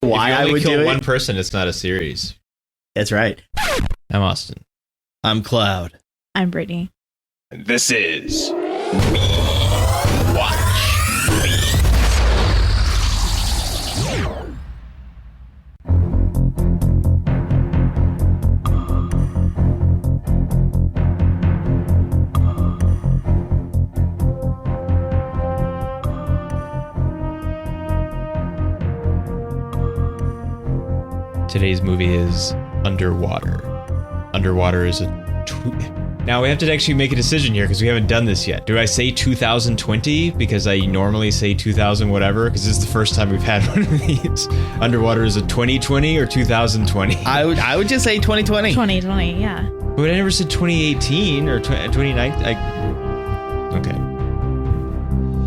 why I would do it. One person, it's not a series. That's right. I'm Austin. I'm Cloud. I'm Brittany. This is We Watch. Today's movie is Underwater. Underwater is Now we have to actually make a decision here because we haven't done this yet. Do I say 2020 because I normally say 2000 whatever because this is the first time we've had one of these? Underwater is a 2020 or 2020? I would just say 2020. 2020, yeah. But I never said 2018 or 2019. Okay.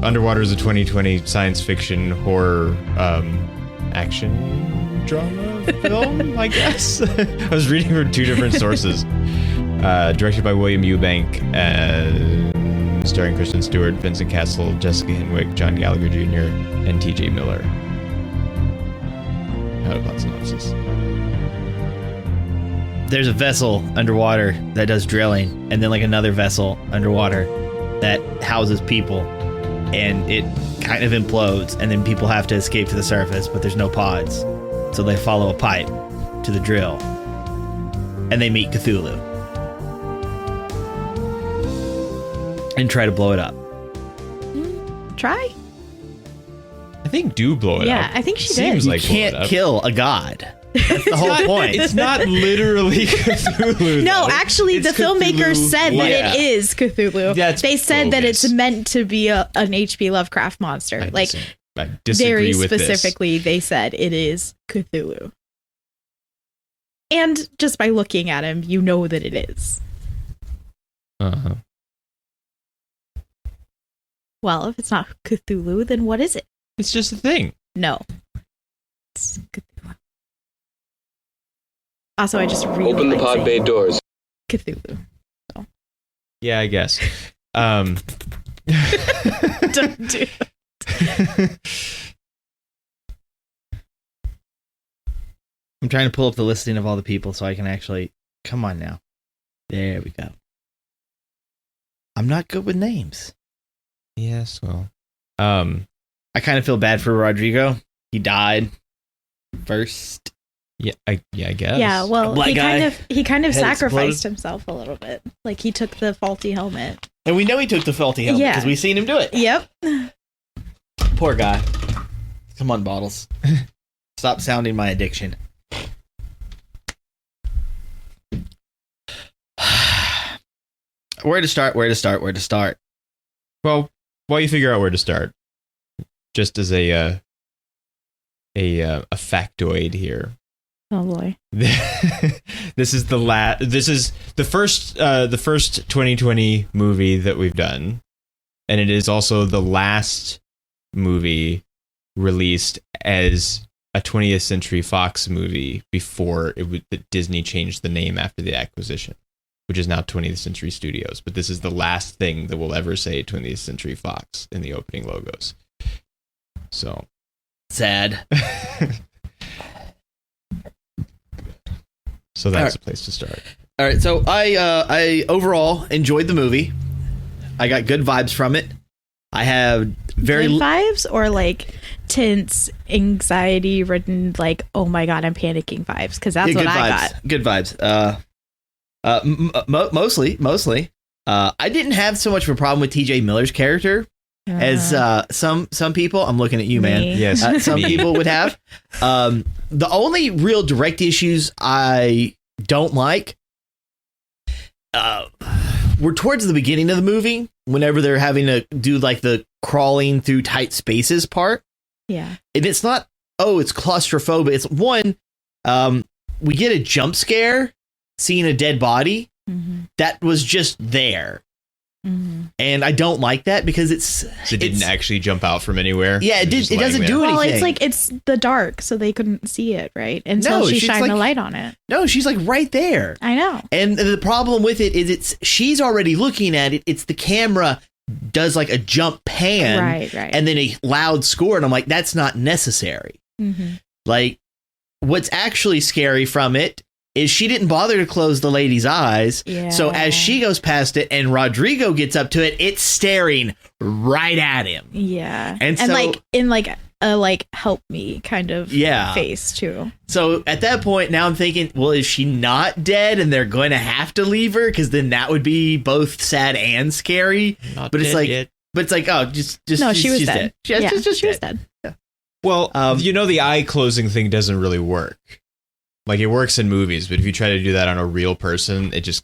Underwater is a 2020 science fiction horror action drama film, I guess. I was reading from two different sources. Directed by William Eubank, starring Kristen Stewart, Vincent Castle, Jessica Henwick, John Gallagher Jr., and T.J. Miller. How about synopsis? There's a vessel underwater that does drilling, and then like another vessel underwater that houses people, and it kind of implodes, and then people have to escape to the surface, but there's no pods, so they follow a pipe to the drill, and they meet Cthulhu and try to blow it up. Try? I think do blow it up. Yeah, I think she Seems did. like You can't kill a god. That's the whole point. It's not literally Cthulhu. No, though. actually, It's the filmmakers Cthulhu. said that it is Cthulhu. That's they said that bogus. it's meant to be an H.P. Lovecraft monster. I disagree very with specifically, they said it is Cthulhu. And just by looking at him, you know that it is. Uh-huh. Well, if it's not Cthulhu, then what is it? It's just a thing. No. It's Cthulhu. Also, I just really Open the like pod saying bay doors. Cthulhu. Yeah, I guess. Don't do it. I'm trying to pull up the listing of all the people so I can actually... Come on now. There we go. I'm not good with names. Yes, well. I kind of feel bad for Rodrigo. He died first. Yeah, I guess. Yeah, well, Black he guy, kind of head sacrificed exploded. himself a little bit. Like he took the faulty helmet. And we know he took the faulty helmet Yeah. because we've seen him do it. Yep. Poor guy. Come on, Bottles. Stop sounding my addiction. Where to start? Well, while you figure out where to start, just as a factoid here. Oh boy. This is the first 2020 movie that we've done, and it is also the last movie released as a 20th Century Fox movie before Disney changed the name after the acquisition, which is now 20th Century Studios. But this is the last thing that will ever say 20th Century Fox in the opening logos. So Sad. So that's a place to start. All right, so I overall enjoyed the movie. I got good vibes from it. I have very Good vibes or like tense, anxiety-ridden, like oh my god, I'm panicking vibes because that's what I got. Good vibes. Mostly. I didn't have so much of a problem with T.J. Miller's character as some people. I'm looking at you, man. Me. Yes, Some people would have. The only real direct issues I don't like were towards the beginning of the movie, whenever they're having to do like the crawling through tight spaces part. Yeah. And it's not, it's claustrophobic. It's one, we get a jump scare seeing a dead body that was just there. And I don't like that because So it didn't actually jump out from anywhere. Yeah, it was just doesn't lying do there. anything. Well, it's like it's the dark, so they couldn't see it, right? Until No, she she's shined like- the light on it. No, she's like right there. I know. And the problem with it is she's already looking at it. It's the camera does like a jump pan. Right. And then a loud score. And I'm like, that's not necessary. Like, what's actually scary from it is she didn't bother to close the lady's eyes. Yeah. So as she goes past it and Rodrigo gets up to it, it's staring right at him. Yeah. And And so- like in like a like help me kind of Yeah. face too. So at that point, now I'm thinking, well, is she not dead and they're going to have to leave her? Because then that would be both sad and scary. Not But it's dead like, yet. oh, just No, she was she's dead. She's Yeah, just she was dead. dead. Well, Um, the eye closing thing doesn't really work. Like it works in movies, but if you try to do that on a real person, they just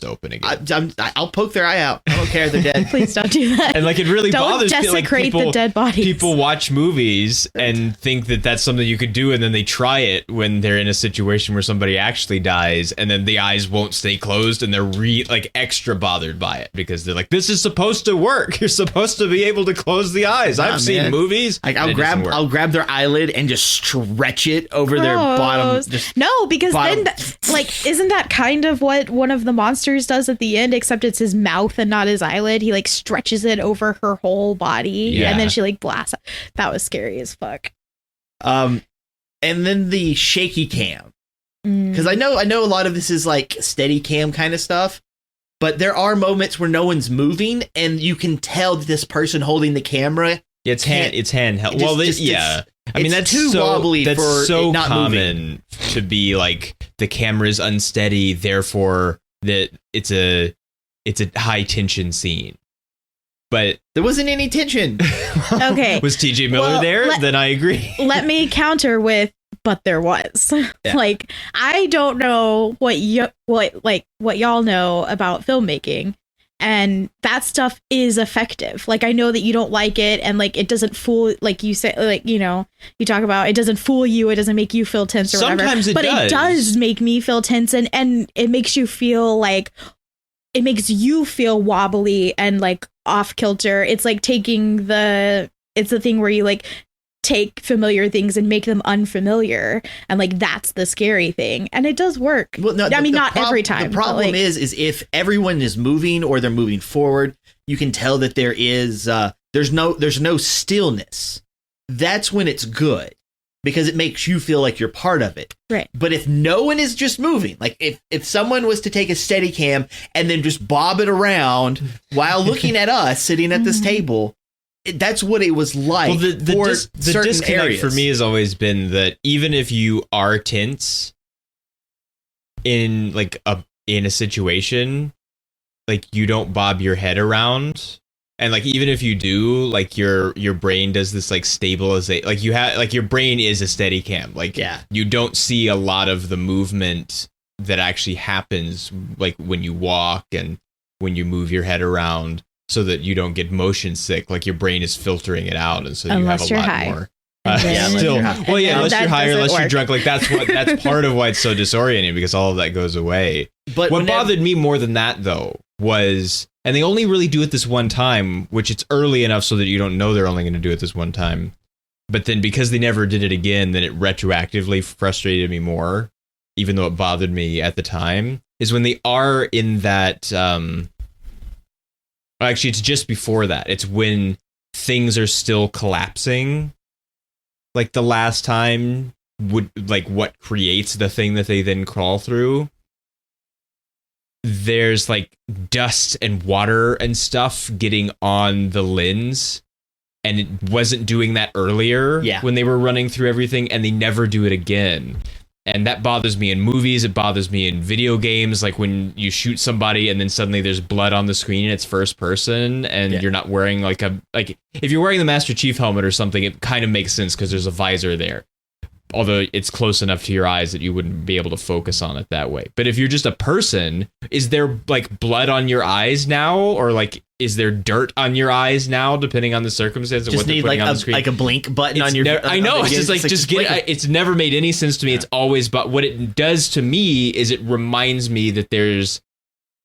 open again. I'll poke their eye out. I don't care. They're dead. Please don't do that. And like it really Don't bothers me. Like desecrate people, the dead bodies. People watch movies and think that that's something you could do, and then they try it when they're in a situation where somebody actually dies, and then the eyes won't stay closed, and they're like extra bothered by it because they're like, "This is supposed to work. You're supposed to be able to close the eyes." Nah, I've seen man. movies. Like and it doesn't work. I'll grab their eyelid and just stretch it over their bottom. Gross. Just No, because bottom- then, like, isn't that kind of what one of the monsters does at the end? Except it's his mouth and not his eyelid. He like stretches it over her whole body, Yeah. and then she like blasts. That was scary as fuck. and then the shaky cam. Because I know a lot of this is like steady cam kind of stuff, but there are moments where no one's moving and you can tell that this person holding the camera. It's handheld. Well, I mean, it's that's too so wobbly that's for so it not common to be like the camera's unsteady, therefore that it's a high tension scene. But There wasn't any tension. Okay. was TJ Miller Well, there? Then I agree. Let me counter with, but there was. Yeah. Like, I don't know what y'all know about filmmaking, and that stuff is effective. Like, I know that you don't like it, and like it doesn't fool, like you say, like, you know, you talk about it doesn't fool you, it doesn't make you feel tense or Sometimes whatever. it But does. it does make me feel tense, and it makes you feel like it makes you feel wobbly and like off kilter. It's like it's the thing where you like take familiar things and make them unfamiliar, and like that's the scary thing, and it does work. Well, no, I mean, not every time. The but, problem like, is if everyone is moving or they're moving forward, you can tell that there is there's no stillness. That's when it's good because it makes you feel like you're part of it. right. But if no one is just moving, like if someone was to take a steady cam and then just bob it around while looking at us sitting at this table, that's what it was like. Well, the for certain disconnect areas. for me has always been that even if you are tense in like in a situation, like you don't bob your head around, and like even if you do, like your brain does this like stabilization. Like you have like your brain is a steady cam. Like Yeah. you don't see a lot of the movement that actually happens, like when you walk and when you move your head around, so that you don't get motion sick. Like your brain is filtering it out, and so Unless you you're have a lot high. more. And then- unless Still, you're high. well, yeah, And unless that you're high, doesn't unless you're work. drunk. Like that's part of why it's so disorienting, because all of that goes away. But What whenever- bothered me more than that, though, was, and they only really do it this one time, which it's early enough so that you don't know they're only going to do it this one time. But then because they never did it again, then it retroactively frustrated me more, even though it bothered me at the time, is when they are in that. Actually, it's just before that. It's when things are still collapsing. Like the last time, what creates the thing that they then crawl through. There's like dust and water and stuff getting on the lens, and it wasn't doing that earlier when they were running through everything, and they never do it again. And that bothers me in movies. It bothers me in video games, like when you shoot somebody and then suddenly there's blood on the screen and it's first person, and you're not wearing like if you're wearing the Master Chief helmet or something, it kind of makes sense because there's a visor there. Although it's close enough to your eyes that you wouldn't be able to focus on it that way. But if you're just a person, is there like blood on your eyes now, or like is there dirt on your eyes now, depending on the circumstance of just what they're need putting like on the screen? like a blink button on your. I know. It's just like just get. It's never made any sense to me. It's always, but what it does to me is it reminds me that there's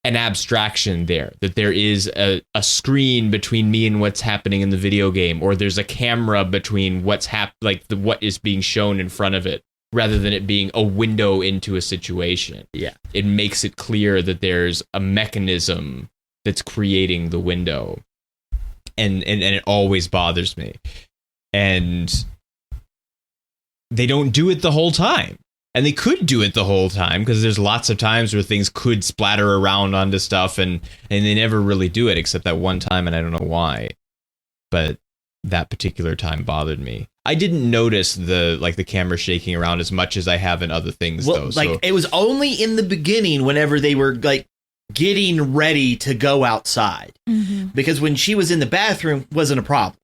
an abstraction there, that there is a screen between me and what's happening in the video game, or there's a camera between what's what is being shown in front of it, rather than it being a window into a situation. Yeah. It makes it clear that there's a mechanism that's creating the window. And it always bothers me. And they don't do it the whole time. And they could do it the whole time because there's lots of times where things could splatter around onto stuff and they never really do it except that one time, and I don't know why. But that particular time bothered me. I didn't notice the camera shaking around as much as I have in other things, though. Like, it was only in the beginning whenever they were like getting ready to go outside. Mm-hmm. Because when she was in the bathroom, wasn't a problem.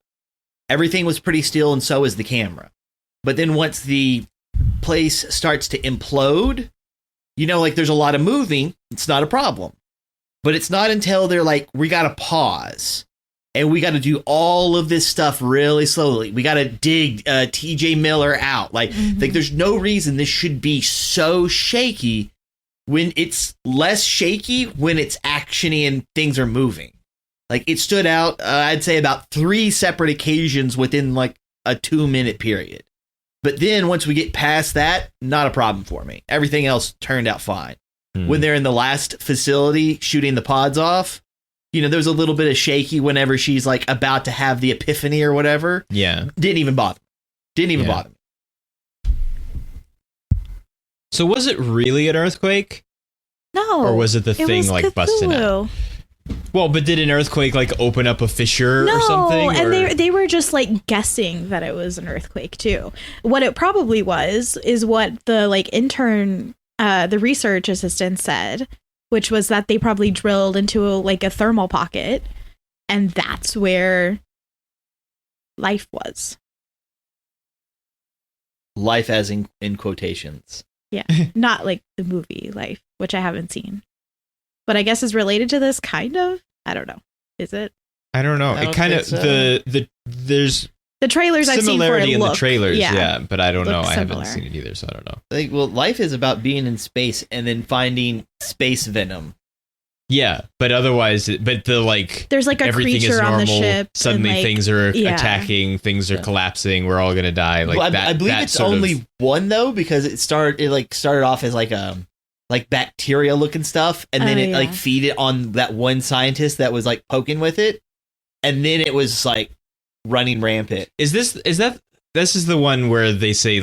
Everything was pretty still, and so was the camera. But then once the place starts to implode, like there's a lot of moving, it's not a problem. But it's not until they're like, we got to pause. And we got to do all of this stuff really slowly. We got to dig TJ Miller out. Like there's no reason this should be so shaky when it's less shaky when it's actiony and things are moving. Like it stood out, I'd say about 3 separate occasions within like a 2-minute period. But then once we get past that, not a problem for me. Everything else turned out fine. When they're in the last facility shooting the pods off, there's a little bit of shaky whenever she's like about to have the epiphany or whatever. Yeah. Didn't even bother me. So was it really an earthquake? No. Or was it the thing like Cthulhu. busting out? Well, but did an earthquake like open up a fissure or something? No, and they were just like guessing that it was an earthquake too. What it probably was is what the like intern, the research assistant said, which was that they probably drilled into a thermal pocket, and that's where life was. Life as in quotations. Yeah, not like the movie Life, which I haven't seen. But I guess is related to this, kind of. I don't know. Is it? I don't know. It kind of there's the trailers I've seen for similarity it in look, the trailers, yeah, but I don't know. Looks I haven't similar. seen it either, so I don't know. Like, well, life is about being in space and then finding space venom. Yeah, but otherwise, there's like a everything creature is normal. on the ship. Suddenly, and, like, things are yeah. attacking. Things are collapsing. We're all gonna die. Like Well, that. I believe that it's sort of- only one though, because it started off as like bacteria looking stuff, and then it feed it on that one scientist that was like poking with it, and then it was like running rampant. This is the one where they say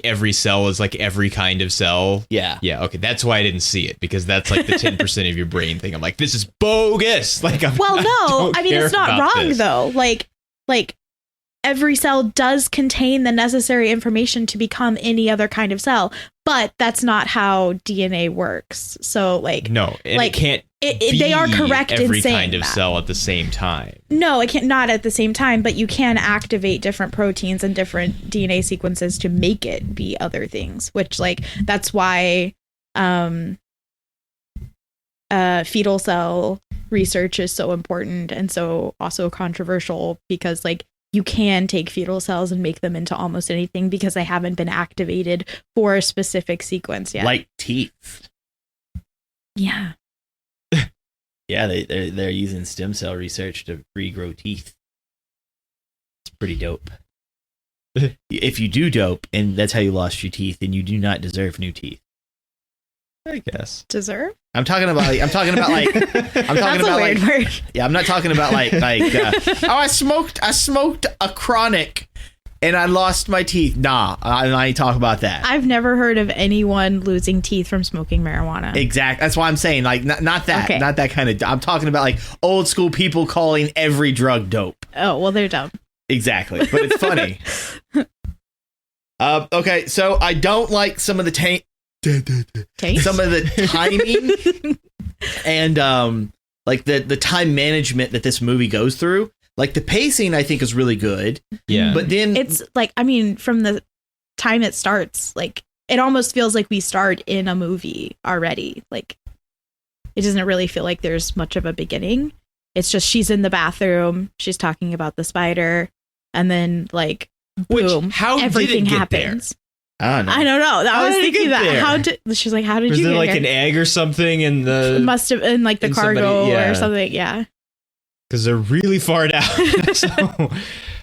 every cell is like every kind of cell. Yeah. Okay, that's why I didn't see it, because that's like the 10% of your brain thing. I'm like, this is bogus. Like, it's not wrong though. Like every cell does contain the necessary information to become any other kind of cell, but that's not how DNA works. So no, and it can't. They are correct in every saying kind of that. cell at the same time. No, it can't, not at the same time, but you can activate different proteins and different DNA sequences to make it be other things, which that's why fetal cell research is so important and so also controversial, because you can take fetal cells and make them into almost anything because they haven't been activated for a specific sequence yet. Like teeth. Yeah. Yeah, they're using stem cell research to regrow teeth. It's pretty dope. If you do dope and that's how you lost your teeth, then you do not deserve new teeth. I guess. Deserve? I'm talking about That's a weird word. Yeah, I'm not talking about I smoked a chronic and I lost my teeth. Nah, I ain't talking about that. I've never heard of anyone losing teeth from smoking marijuana. Exactly. That's why I'm saying not that, Okay. not that kind of. I'm talking about old school people calling every drug dope. Oh, well, they're dumb. Exactly, but it's funny. Okay, so I don't like some of the Taste? some of the timing and the time management that this movie goes through. Like the pacing, I think is really good. Yeah, but then It's from the time it starts, it almost feels like we start in a movie already. It doesn't really feel like there's much of a beginning. It's just she's in the bathroom, she's talking about the spider, and then boom, how everything did it get happens. I don't know. I don't know. I was did it thinking get there? how did was you there get an here? egg or something in the? It must have been the in cargo somebody- yeah. or something. Yeah. Because they're really far down. So,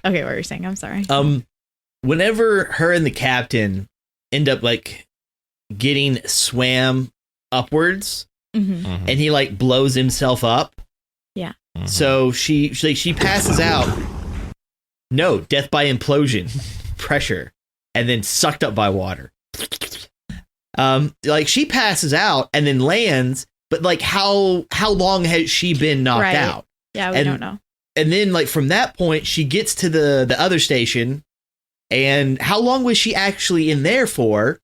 Okay, what were you saying? I'm sorry. Whenever her and the captain end up getting swam upwards, Mhm. and he blows himself up. Yeah. So she passes out. No, death by implosion, pressure, and then sucked up by water. Like she passes out and then lands, but like how long has she been knocked out? Yeah, we don't know. And then like from that point, she gets to the other station. And how long was she actually in there for?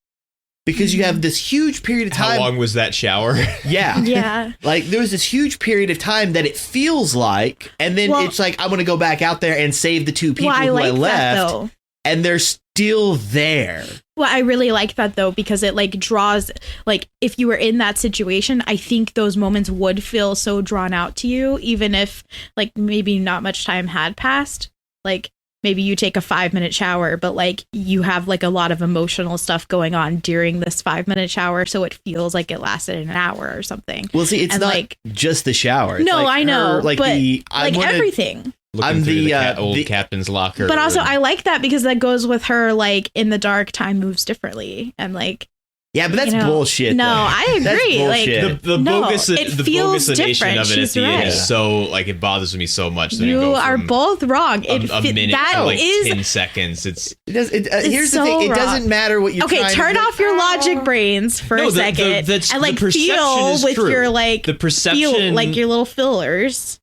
Because you have this huge period of time. How long was that shower? Yeah. Yeah. Like there was this huge period of time that it feels like, and then it's like, I'm going to go back out there and save the two people who I left. That, though. And they're still there. Well, I really like that, though, because it like draws, like if you were in that situation, I think those moments would feel so drawn out to you, even if like maybe not much time had passed. Like maybe you take a 5-minute shower, but like you have like a lot of emotional stuff going on during this 5-minute shower. So it feels like it lasted an hour or something. Well, see, it's not like just the shower. It's no, like I know. Like but like everything. I'm the old captain's locker. But also I like that because that goes with her, like in the dark, time moves differently. And like, yeah, but that's bullshit. No, I agree. Like the bogus-nation of it at the end is so like it bothers me so much. That you are both wrong. A minute to like 10 seconds. Here's the thing. It doesn't matter what you're trying to turn off your logic brains for a second and like feel with your like the perception, feel like your little fillers.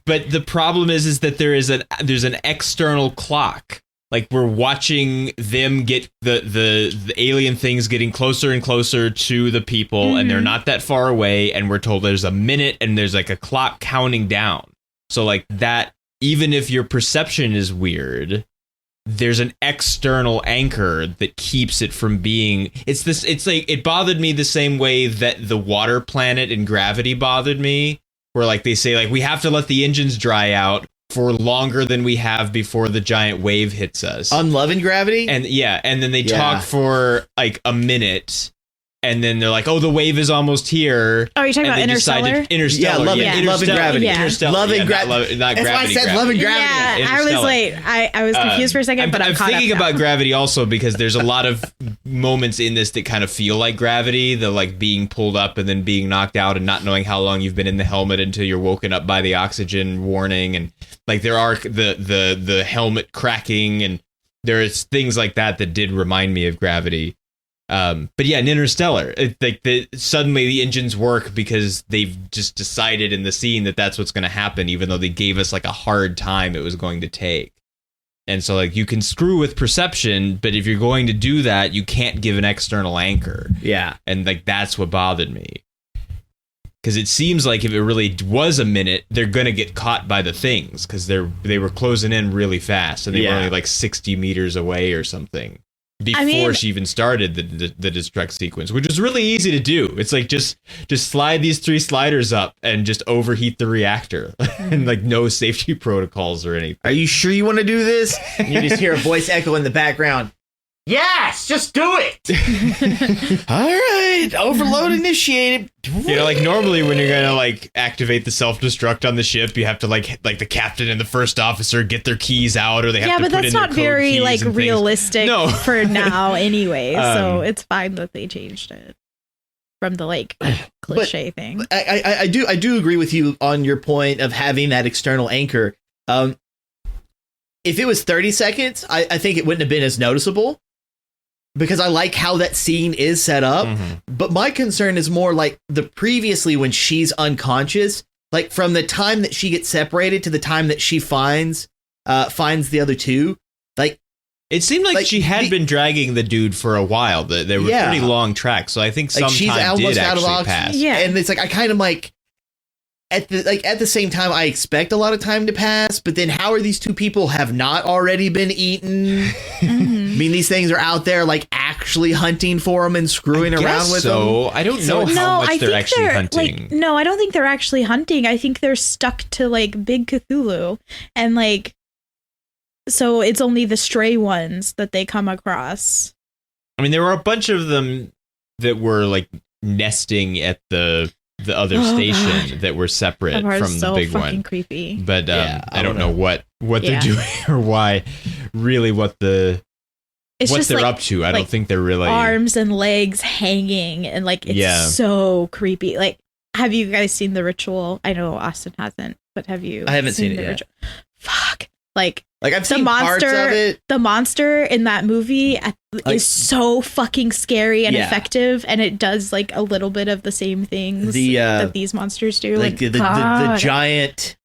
But the problem is that there's an external clock. Like we're watching them get the alien things getting closer and closer to the people, and they're not that far away, and we're told there's a minute and there's like a clock counting down. So like that, even if your perception is weird, there's an external anchor that keeps it from being. It's like it bothered me the same way that the water planet in Gravity bothered me, where like they say like we have to let the engines dry out for longer than we have before the giant wave hits us. On Love and Gravity? And and then they talk for like a minute, and then they're like, oh, the wave is almost here. Oh, you're talking about Interstellar? Yeah, Love and Gravity. Yeah. Love and Gravity. Not That's Gravity. why I said Love and Gravity. Yeah, I was like, I was confused for a second, but I'm caught thinking up about now. Gravity also because there's a lot of moments in this that kind of feel like Gravity, the like being pulled up and then being knocked out and not knowing how long you've been in the helmet until you're woken up by the oxygen warning, and like there are the helmet cracking, and there is things like that did remind me of Gravity. But yeah, in Interstellar, suddenly the engines work because they've just decided in the scene that that's what's going to happen, even though they gave us like a hard time it was going to take. And so like you can screw with perception, but if you're going to do that, you can't give an external anchor. Yeah. And like that's what bothered me. Because it seems like if it really was a minute, they're going to get caught by the things because they were closing in really fast, and they were only like 60 meters away or something. Before she even started the destruct sequence, which was really easy to do. It's like just slide these 3 sliders up and just overheat the reactor, and like no safety protocols or anything. Are you sure you want to do this? And you just hear a voice echo in the background. Yes, just do it. All right, overload initiated. You know, like normally when you're gonna like activate the self-destruct on the ship, you have to like the captain and the first officer get their keys out, or they have to put in their code keys. Yeah, but that's not very like realistic for now, anyway. So it's fine that they changed it from the like cliche thing. I do agree with you on your point of having that external anchor. If it was 30 seconds, I think it wouldn't have been as noticeable, because I like how that scene is set up. But my concern is more like the previously when she's unconscious, like from the time that she gets separated to the time that she finds the other two. Like it seemed like she had been dragging the dude for a while. They were pretty long tracks, so I think some she's time almost did out actually of pass. Yeah, and it's like I kind of like at the same time I expect a lot of time to pass, but then how are these two people have not already been eaten? I mean, these things are out there like actually hunting for them and screwing around with them. I don't know how much they're actually hunting. Like, no, I don't think they're actually hunting. I think they're stuck to like Big Cthulhu, and like so it's only the stray ones that they come across. I mean, there were a bunch of them that were like nesting at the other station that were separate from the big one. Creepy. But I don't know what they're doing or why. Really, what they're up to. I don't think they're really arms and legs hanging, and like it's so creepy. Like, have you guys seen The Ritual? I know Austin hasn't, but have you? I haven't seen it yet. Fuck. Like I've the seen parts of monster, it. the monster in that movie is so fucking scary and effective, and it does like a little bit of the same things that these monsters do. Like the giant.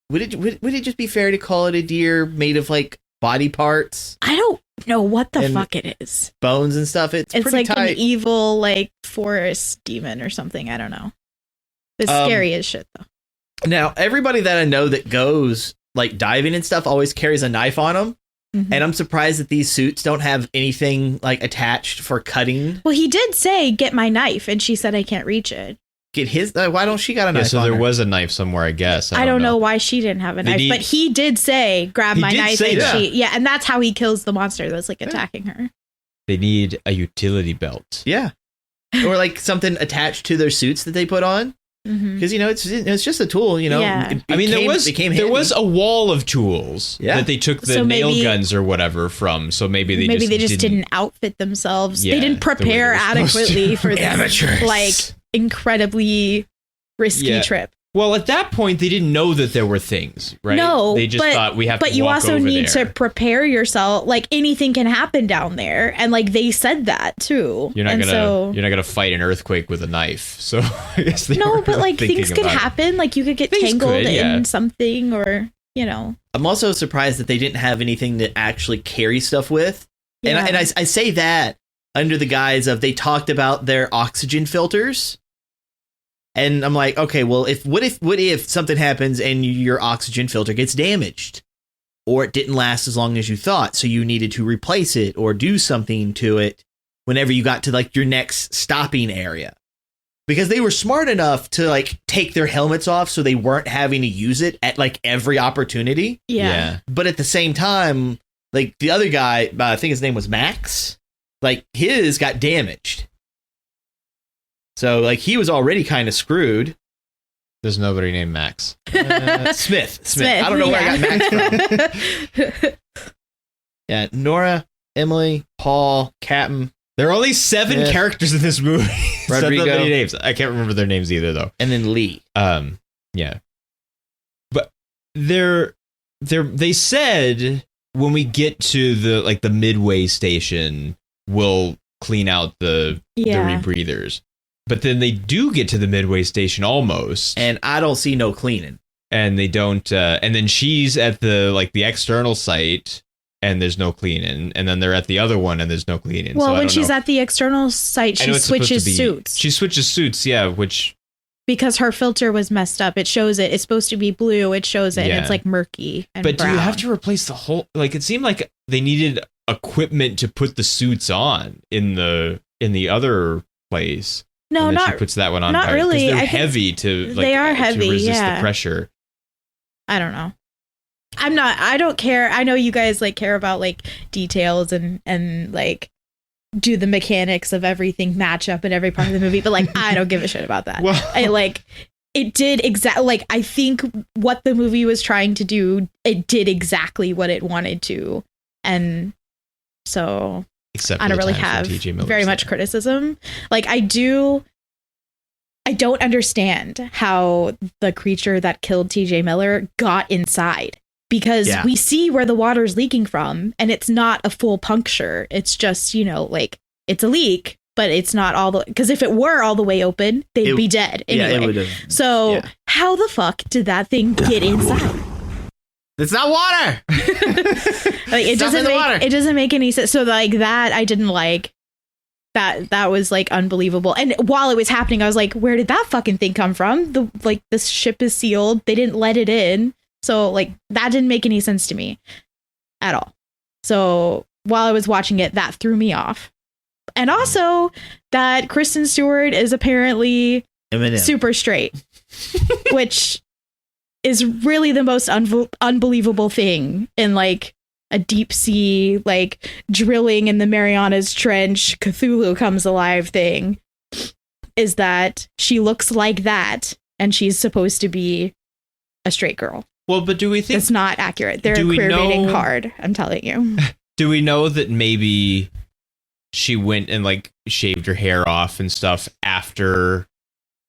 Would it just be fair to call it a deer made of like body parts? I don't know what the fuck it is. Bones and stuff. It's pretty like tight. An evil like forest demon or something. I don't know. It's scary as shit though. Now, everybody that I know that goes like diving and stuff always carries a knife on them. Mm-hmm. And I'm surprised that these suits don't have anything like attached for cutting. Well, he did say, get my knife. And she said, I can't reach it. Get his. Why don't she got a knife? So on there her? was a knife somewhere, I guess. I don't know why she didn't have a knife. But he did say, grab my knife. And that's how he kills the monster that's like attacking her. They need a utility belt. Yeah. Or like something attached to their suits that they put on. Because it's just a tool, Yeah. There was a wall of tools that they took the nail guns or whatever from. So maybe they just didn't outfit themselves. They didn't prepare adequately for this like incredibly risky trip. Well, at that point, they didn't know that there were things, right? No, they just thought we have to walk over there. But you also need to prepare yourself. Like anything can happen down there, and like they said that too. You're not gonna fight an earthquake with a knife. So I guess but like things could happen. Like you could get tangled in something, or I'm also surprised that they didn't have anything to actually carry stuff with. Yeah. And I say that under the guise of they talked about their oxygen filters. And I'm like, okay, well, what if something happens and your oxygen filter gets damaged, or it didn't last as long as you thought, so you needed to replace it or do something to it whenever you got to like your next stopping area? Because they were smart enough to like take their helmets off so they weren't having to use it at like every opportunity. Yeah. But at the same time, like the other guy, I think his name was Max, like his got damaged. So, like, he was already kind of screwed. There's nobody named Max. Smith. I don't know where I got Max from. Yeah, Nora, Emily, Paul, Captain. There are only 7 characters in this movie. Rodrigo. Not many names. I can't remember their names either, though. And then Lee. Yeah. But they said when we get to the midway station, we'll clean out the rebreathers. But then they do get to the midway station almost. And I don't see no cleaning. And they don't. And then she's at the external site and there's no cleaning. And then they're at the other one and there's no cleaning. Well, when she's at the external site, she switches suits. She switches suits, yeah, because her filter was messed up. It shows it. It's supposed to be blue. It shows it. And it's like murky and brown. Do you have to replace the whole? Like, it seemed like they needed equipment to put the suits on in the other place. No, she puts that one on. Not really. They're heavy they are heavy. To resist the pressure. I don't know. I don't care. I know you guys like care about like details and like do the mechanics of everything match up in every part of the movie, but like I don't give a shit about that. Well, it did exactly like I think what the movie was trying to do, it did exactly what it wanted to, and so. Except I don't really have very much criticism. Like I don't understand how the creature that killed TJ Miller got inside, because we see where the water's leaking from and it's not a full puncture. It's just, like it's a leak, but it's not all the, because if it were all the way open, they'd be dead. Anyway. Yeah, it would have. So how the fuck did that thing get inside? It's not water. It doesn't make any sense. So like that, I didn't like that. That was like unbelievable. And while it was happening, I was like, where did that fucking thing come from? This ship is sealed. They didn't let it in. So like that didn't make any sense to me at all. So while I was watching it, that threw me off. And also that Kristen Stewart is apparently super straight, which is really the most unbelievable thing in like a deep sea, like drilling in the Marianas Trench, Cthulhu comes alive thing, is that she looks like that and she's supposed to be a straight girl. Well, but do we think it's not accurate? They're queer baiting hard, I'm telling you. Do we know that maybe she went and like shaved her hair off and stuff after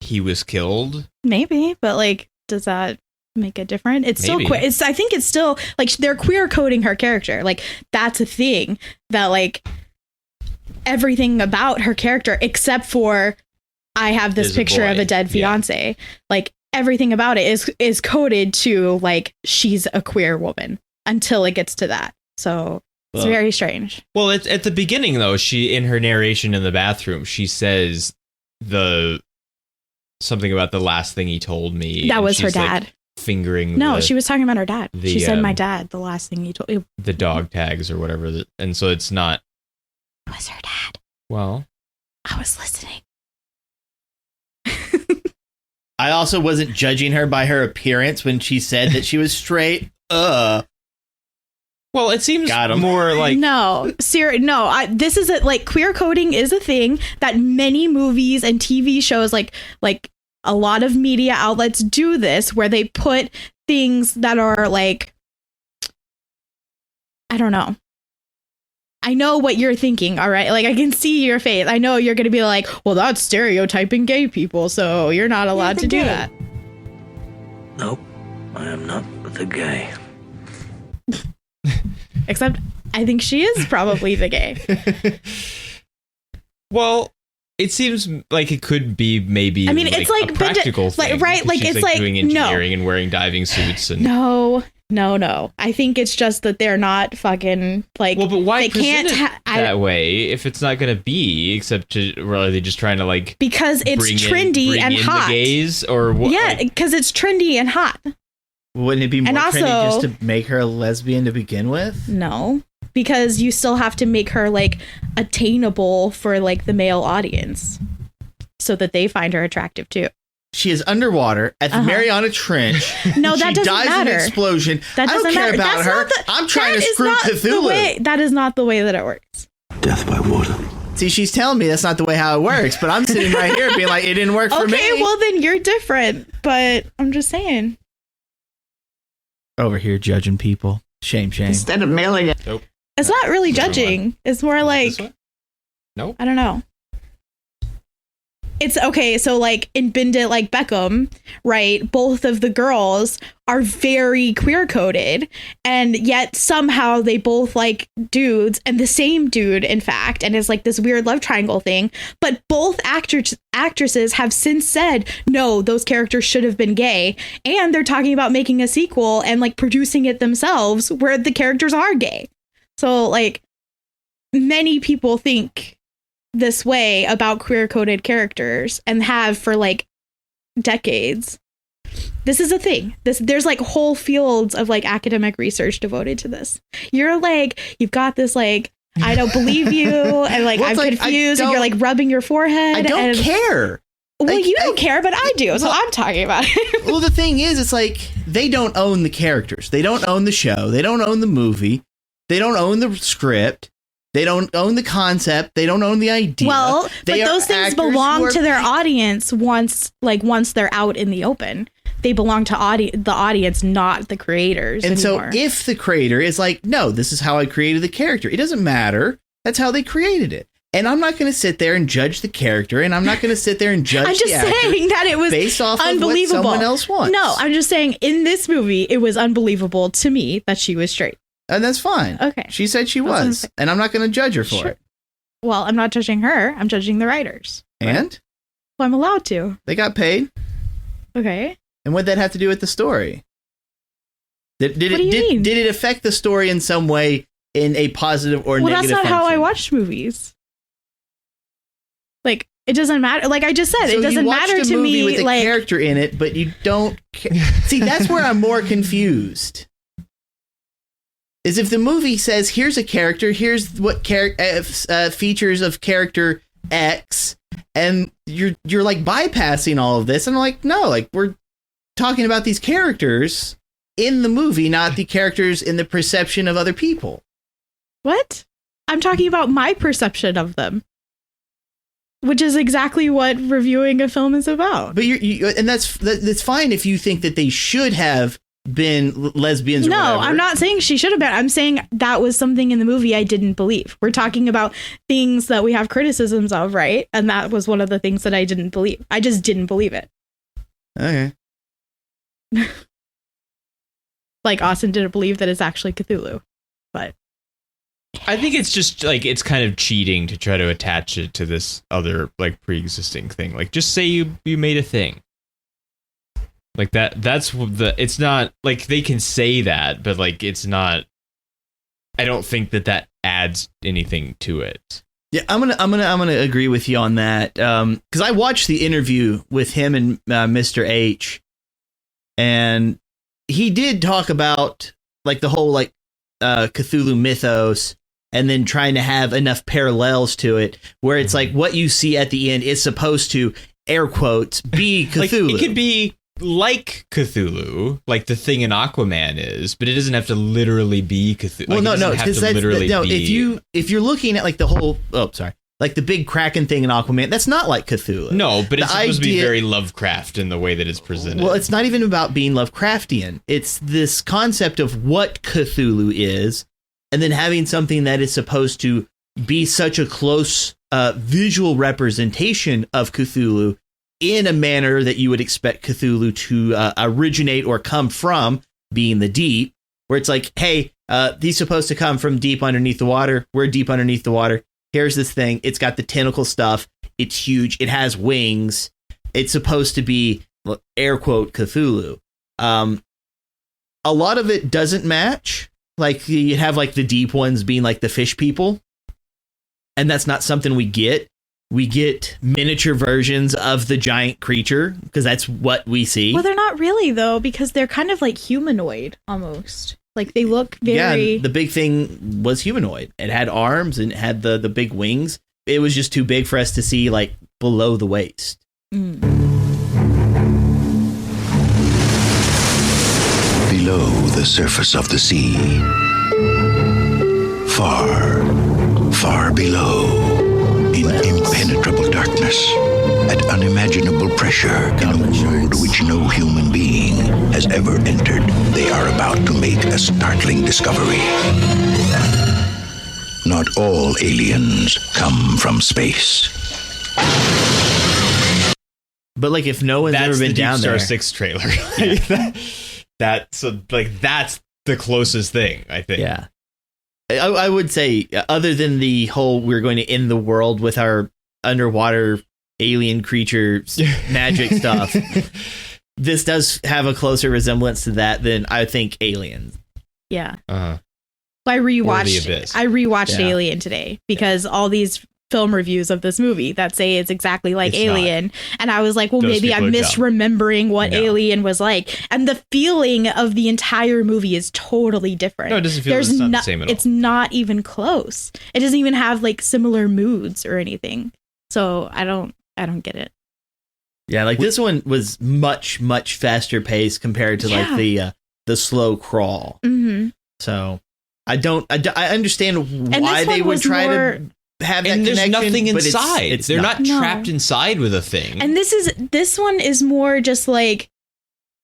he was killed? Maybe, but like, does that make it different. It's still Maybe. queer. I think it's still like they're queer coding her character. Like that's a thing that like everything about her character except for I have this There's a picture of boy. a dead Yeah. fiance. Like everything about it is coded to like she's a queer woman until it gets to that. So it's Well, very strange. Well, at the beginning though, she in her narration in the bathroom, she says something about the last thing he told me. That and was her she's, like, dad. fingering No, she was talking about her dad. the, She said, "My um, dad." The last thing he told it the dog tags or whatever, and so it's not. was her dad. Well, I was listening. I also wasn't judging her by her appearance when she said that she was straight. it seems Got 'em. more like No, this is like queer coding is a thing that many movies and TV shows, like a lot of media outlets do this, where they put things that are like, I don't know. I know what you're thinking, all right? Like I can see your face. I know you're going to be like, well, that's stereotyping gay people, so you're not allowed to do that. Nope, I am not the gay. Except I think she is probably the gay. Well, it seems like it could be maybe. I mean, it's like a practical like, thing, right, because like, she's it's like, doing no. engineering and wearing diving suits and. No. I think it's just that they're not fucking like. Well, but why they present can't it that way if it's not going to be? Except or are they just trying to like because it's trendy bring and in hot. the gays or what? Yeah, like- because it's trendy and hot. Wouldn't it be more And trendy also- just to make her a lesbian to begin with? No, because you still have to make her like attainable for like the male audience, so that they find her attractive too. She is underwater at the Uh-huh. Mariana Trench. No, that she doesn't dies matter. in an explosion. That I don't doesn't care matter. about That's her. not the- I'm trying that to is screw not the Cthulhu. way- that is not the way that it works. Death by water. See, she's telling me that's not the way how it works, but I'm sitting right here being like, it didn't work for me. Okay, well then you're different, but I'm just saying. Over here judging people. Shame. Instead of mailing it. It's not really Is it judging. It's more like This one? Nope. I don't know. It's okay. So like in Bend It Like Beckham, right? Both of the girls are very queer coded, and yet somehow they both like dudes, and the same dude, in fact, and it's like this weird love triangle thing. But both actresses have since said, no, those characters should have been gay, and they're talking about making a sequel and like producing it themselves where the characters are gay. So like many people think this way about queer coded characters and have for like decades. This is a thing. There's like whole fields of like academic research devoted to this. You're like, you've got this like, I don't believe you, and like Well, I'm it's like, I confused, and you're like rubbing your forehead. I don't and, care. Well, Like, you don't care, but I do, so I'm talking about it. Well, the thing is, it's like they don't own the characters. They don't own the show. They don't own the movie. They don't own the script. They don't own the concept. They don't own the idea. Well, but They are those things actors who belong are to their paid. audience once they're out in the open. They belong to the audience, not the creators And anymore. so if the creator is like, no, this is how I created the character, it doesn't matter. That's how they created it. And I'm not going to sit there and judge the character, and I'm not going to sit there and judge I'm just the actor saying that it was based off of what unbelievable. someone else wants. No, I'm just saying in this movie, it was unbelievable to me that she was straight. And that's fine. Okay. She said she That's what I'm was, saying. and I'm not going to judge her for Sure. it. Well, I'm not judging her. I'm judging the writers. And Well, I'm allowed to. they got paid. Okay. And what did that have to do with the story? Did What do you it mean? did it affect the story in some way in a positive or Well, negative that's not how I function? watch movies. Like, it doesn't matter. Like I just said, So it doesn't you watched matter a to movie me. with a Like, character in it, but you don't See, that's where I'm more confused. Is if the movie says, here's a character, here's what features of character X, and you're like bypassing all of this. And I'm like, no, like we're talking about these characters in the movie, not the characters in the perception of other people. what? I'm talking about my perception of them, which is exactly what reviewing a film is about. But and that's fine if you think that they should have been lesbians or No, whatever. I'm not saying she should have been. I'm saying that was something in the movie I didn't believe. We're talking about things that we have criticisms of, right? And that was one of the things that I didn't believe. I just didn't believe it. Okay. like Austin didn't believe that it's actually Cthulhu. But I think it's just like it's kind of cheating to try to attach it to this other like pre-existing thing. Like just say you made a thing. Like that's it's not like they can say that, but like it's not. I don't think that adds anything to it. Yeah, I'm gonna agree with you on that. Because I watched the interview with him and Mr. H, and he did talk about like the whole like Cthulhu mythos, and then trying to have enough parallels to it, where it's like what you see at the end is supposed to, air quotes, be Cthulhu. Like, it could be like Cthulhu, like the thing in Aquaman is, but it doesn't have to literally be Cthulhu. Well, like, no, because if you're looking at like the whole, like the big Kraken thing in Aquaman, that's not like Cthulhu. No, but it's supposed to be very Lovecraft in the way that it's presented. Well, it's not even about being Lovecraftian. It's this concept of what Cthulhu is, and then having something that is supposed to be such a close visual representation of Cthulhu in a manner that you would expect Cthulhu to originate or come from, being the deep, where it's like, hey, he's supposed to come from deep underneath the water. We're deep underneath the water. Here's this thing. It's got the tentacle stuff. It's huge. It has wings. It's supposed to be, air quote, Cthulhu. A lot of it doesn't match. Like you have like the deep ones being like the fish people. And that's not something we get. We get miniature versions of the giant creature because that's what we see. Well, they're not really, though, because they're kind of like humanoid almost. Like they look very. Yeah, the big thing was humanoid. It had arms and it had the big wings. It was just too big for us to see like below the waist. Mm. Below the surface of the sea, far, far below. In impenetrable darkness, at unimaginable pressure, in a world which no human being has ever entered, they are about to make a startling discovery. Not all aliens come from space. But like, if no one's ever been down there, Deep Star 6 trailer. That's the closest thing, I think. Yeah. I would say, other than the whole we're going to end the world with our underwater alien creature magic stuff, this does have a closer resemblance to that than I think Aliens. Yeah. Uh-huh. I rewatched Alien today because all these film reviews of this movie that say it's exactly like Alien, and I was like, well, maybe I'm misremembering what Alien was like, and the feeling of the entire movie is totally different. No, it doesn't feel it's not the same at all. It's not even close. It doesn't even have like similar moods or anything. So I don't get it. Yeah, like this one was much faster paced compared to like the slow crawl. Mm-hmm. So I understand why they would try to have that and connection. There's nothing inside. They're not trapped inside with a thing. And this one is more just like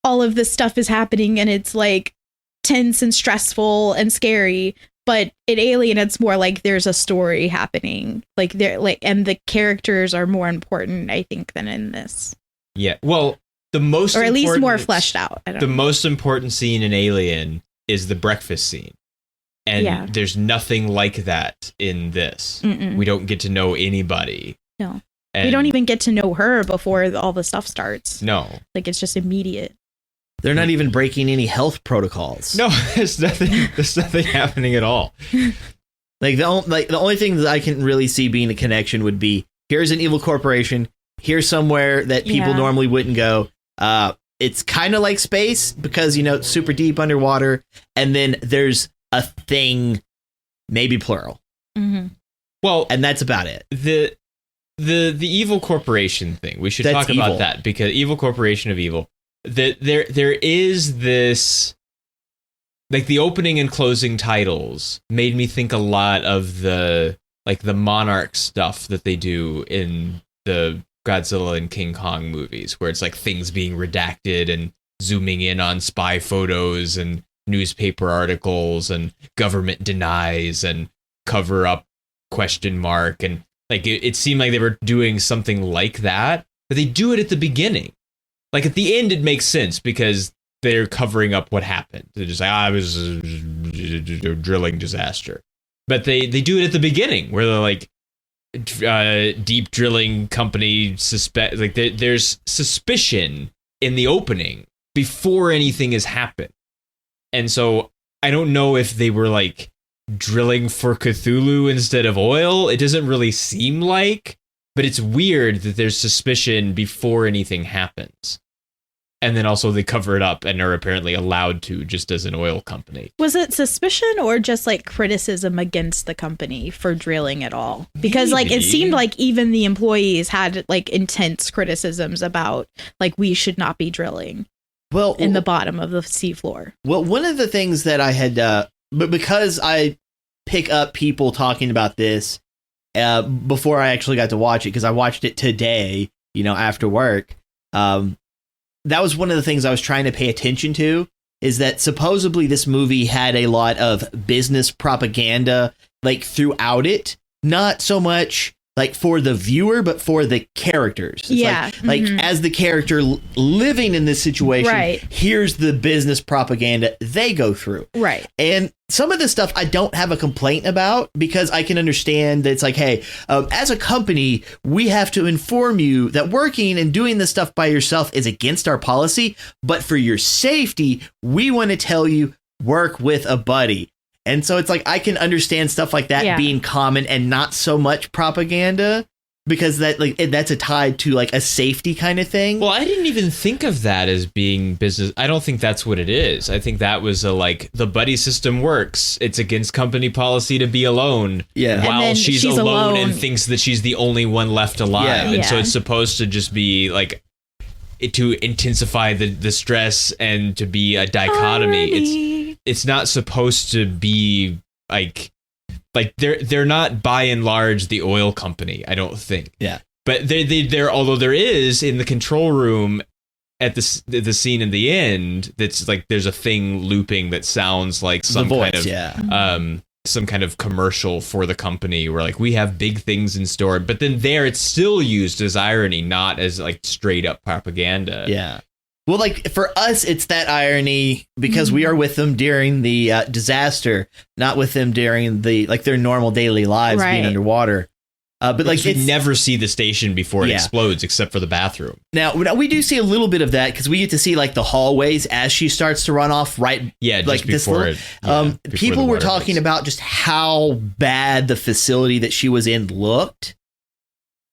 all of this stuff is happening and it's like tense and stressful and scary. But in Alien, it's more like there's a story happening. Like they're like, and the characters are more important, I think, than in this. Yeah. Well, the most or at least more fleshed out. The most important scene in Alien is the breakfast scene. And there's nothing like that in this. Mm-mm. We don't get to know anybody. No. We don't even get to know her before all the stuff starts. No. Like, it's just immediate. They're not even breaking any health protocols. No, there's nothing happening at all. Like the only thing that I can really see being a connection would be, here's an evil corporation. Here's somewhere that people normally wouldn't go. It's kind of like space because, it's super deep underwater. And then there's a thing, maybe plural. Mm-hmm. Well, and that's about it. The evil corporation thing. We should talk about that because evil corporation of evil. There is this, like the opening and closing titles made me think a lot of the Monarch stuff that they do in the Godzilla and King Kong movies, where it's like things being redacted and zooming in on spy photos and newspaper articles and government denies and cover up ? And like it seemed like they were doing something like that, but they do it at the beginning. Like at the end it makes sense because they're covering up what happened. They're just like, it was a drilling disaster. But they do it at the beginning where they're like, deep drilling company suspect, like there's suspicion in the opening before anything has happened. And so I don't know if they were like drilling for Cthulhu instead of oil. It doesn't really seem like, but it's weird that there's suspicion before anything happens. And then also they cover it up and are apparently allowed to, just as an oil company. Was it suspicion or just like criticism against the company for drilling at all? Because like it seemed like even the employees had like intense criticisms about like we should not be drilling in the bottom of the seafloor. Well, one of the things that I had, but because I pick up people talking about this before I actually got to watch it, because I watched it today, after work. That was one of the things I was trying to pay attention to, is that supposedly this movie had a lot of business propaganda like throughout it. Not so much like for the viewer, but for the characters. It's like as the character living in this situation, here's the business propaganda they go through. Right. And some of this stuff I don't have a complaint about, because I can understand that it's like, hey, as a company, we have to inform you that working and doing this stuff by yourself is against our policy. But for your safety, we want to tell you work with a buddy. And so it's like I can understand stuff like that being common and not so much propaganda, because that's a tied to like a safety kind of thing. Well, I didn't even think of that as being business. I don't think that's what it is. I think that was like the buddy system works. It's against company policy to be alone. Yeah. While she's alone and thinks that she's the only one left alive. Yeah. And so it's supposed to just be like to intensify the stress and to be a dichotomy. It's not supposed to be like they're not by and large the oil company, I don't think. Yeah. But they're although there is in the control room at the scene in the end, that's like there's a thing looping that sounds like some some kind of commercial for the company where like we have big things in store, but then there it's still used as irony, not as like straight up propaganda. Yeah. Well, like for us, it's that irony because we are with them during the disaster, not with them during their normal daily lives being underwater. But like you never see the station before it explodes, except for the bathroom. Now we do see a little bit of that because we get to see like the hallways as she starts to run off. Right. Yeah. Like just before before people were talking about just how bad the facility that she was in looked.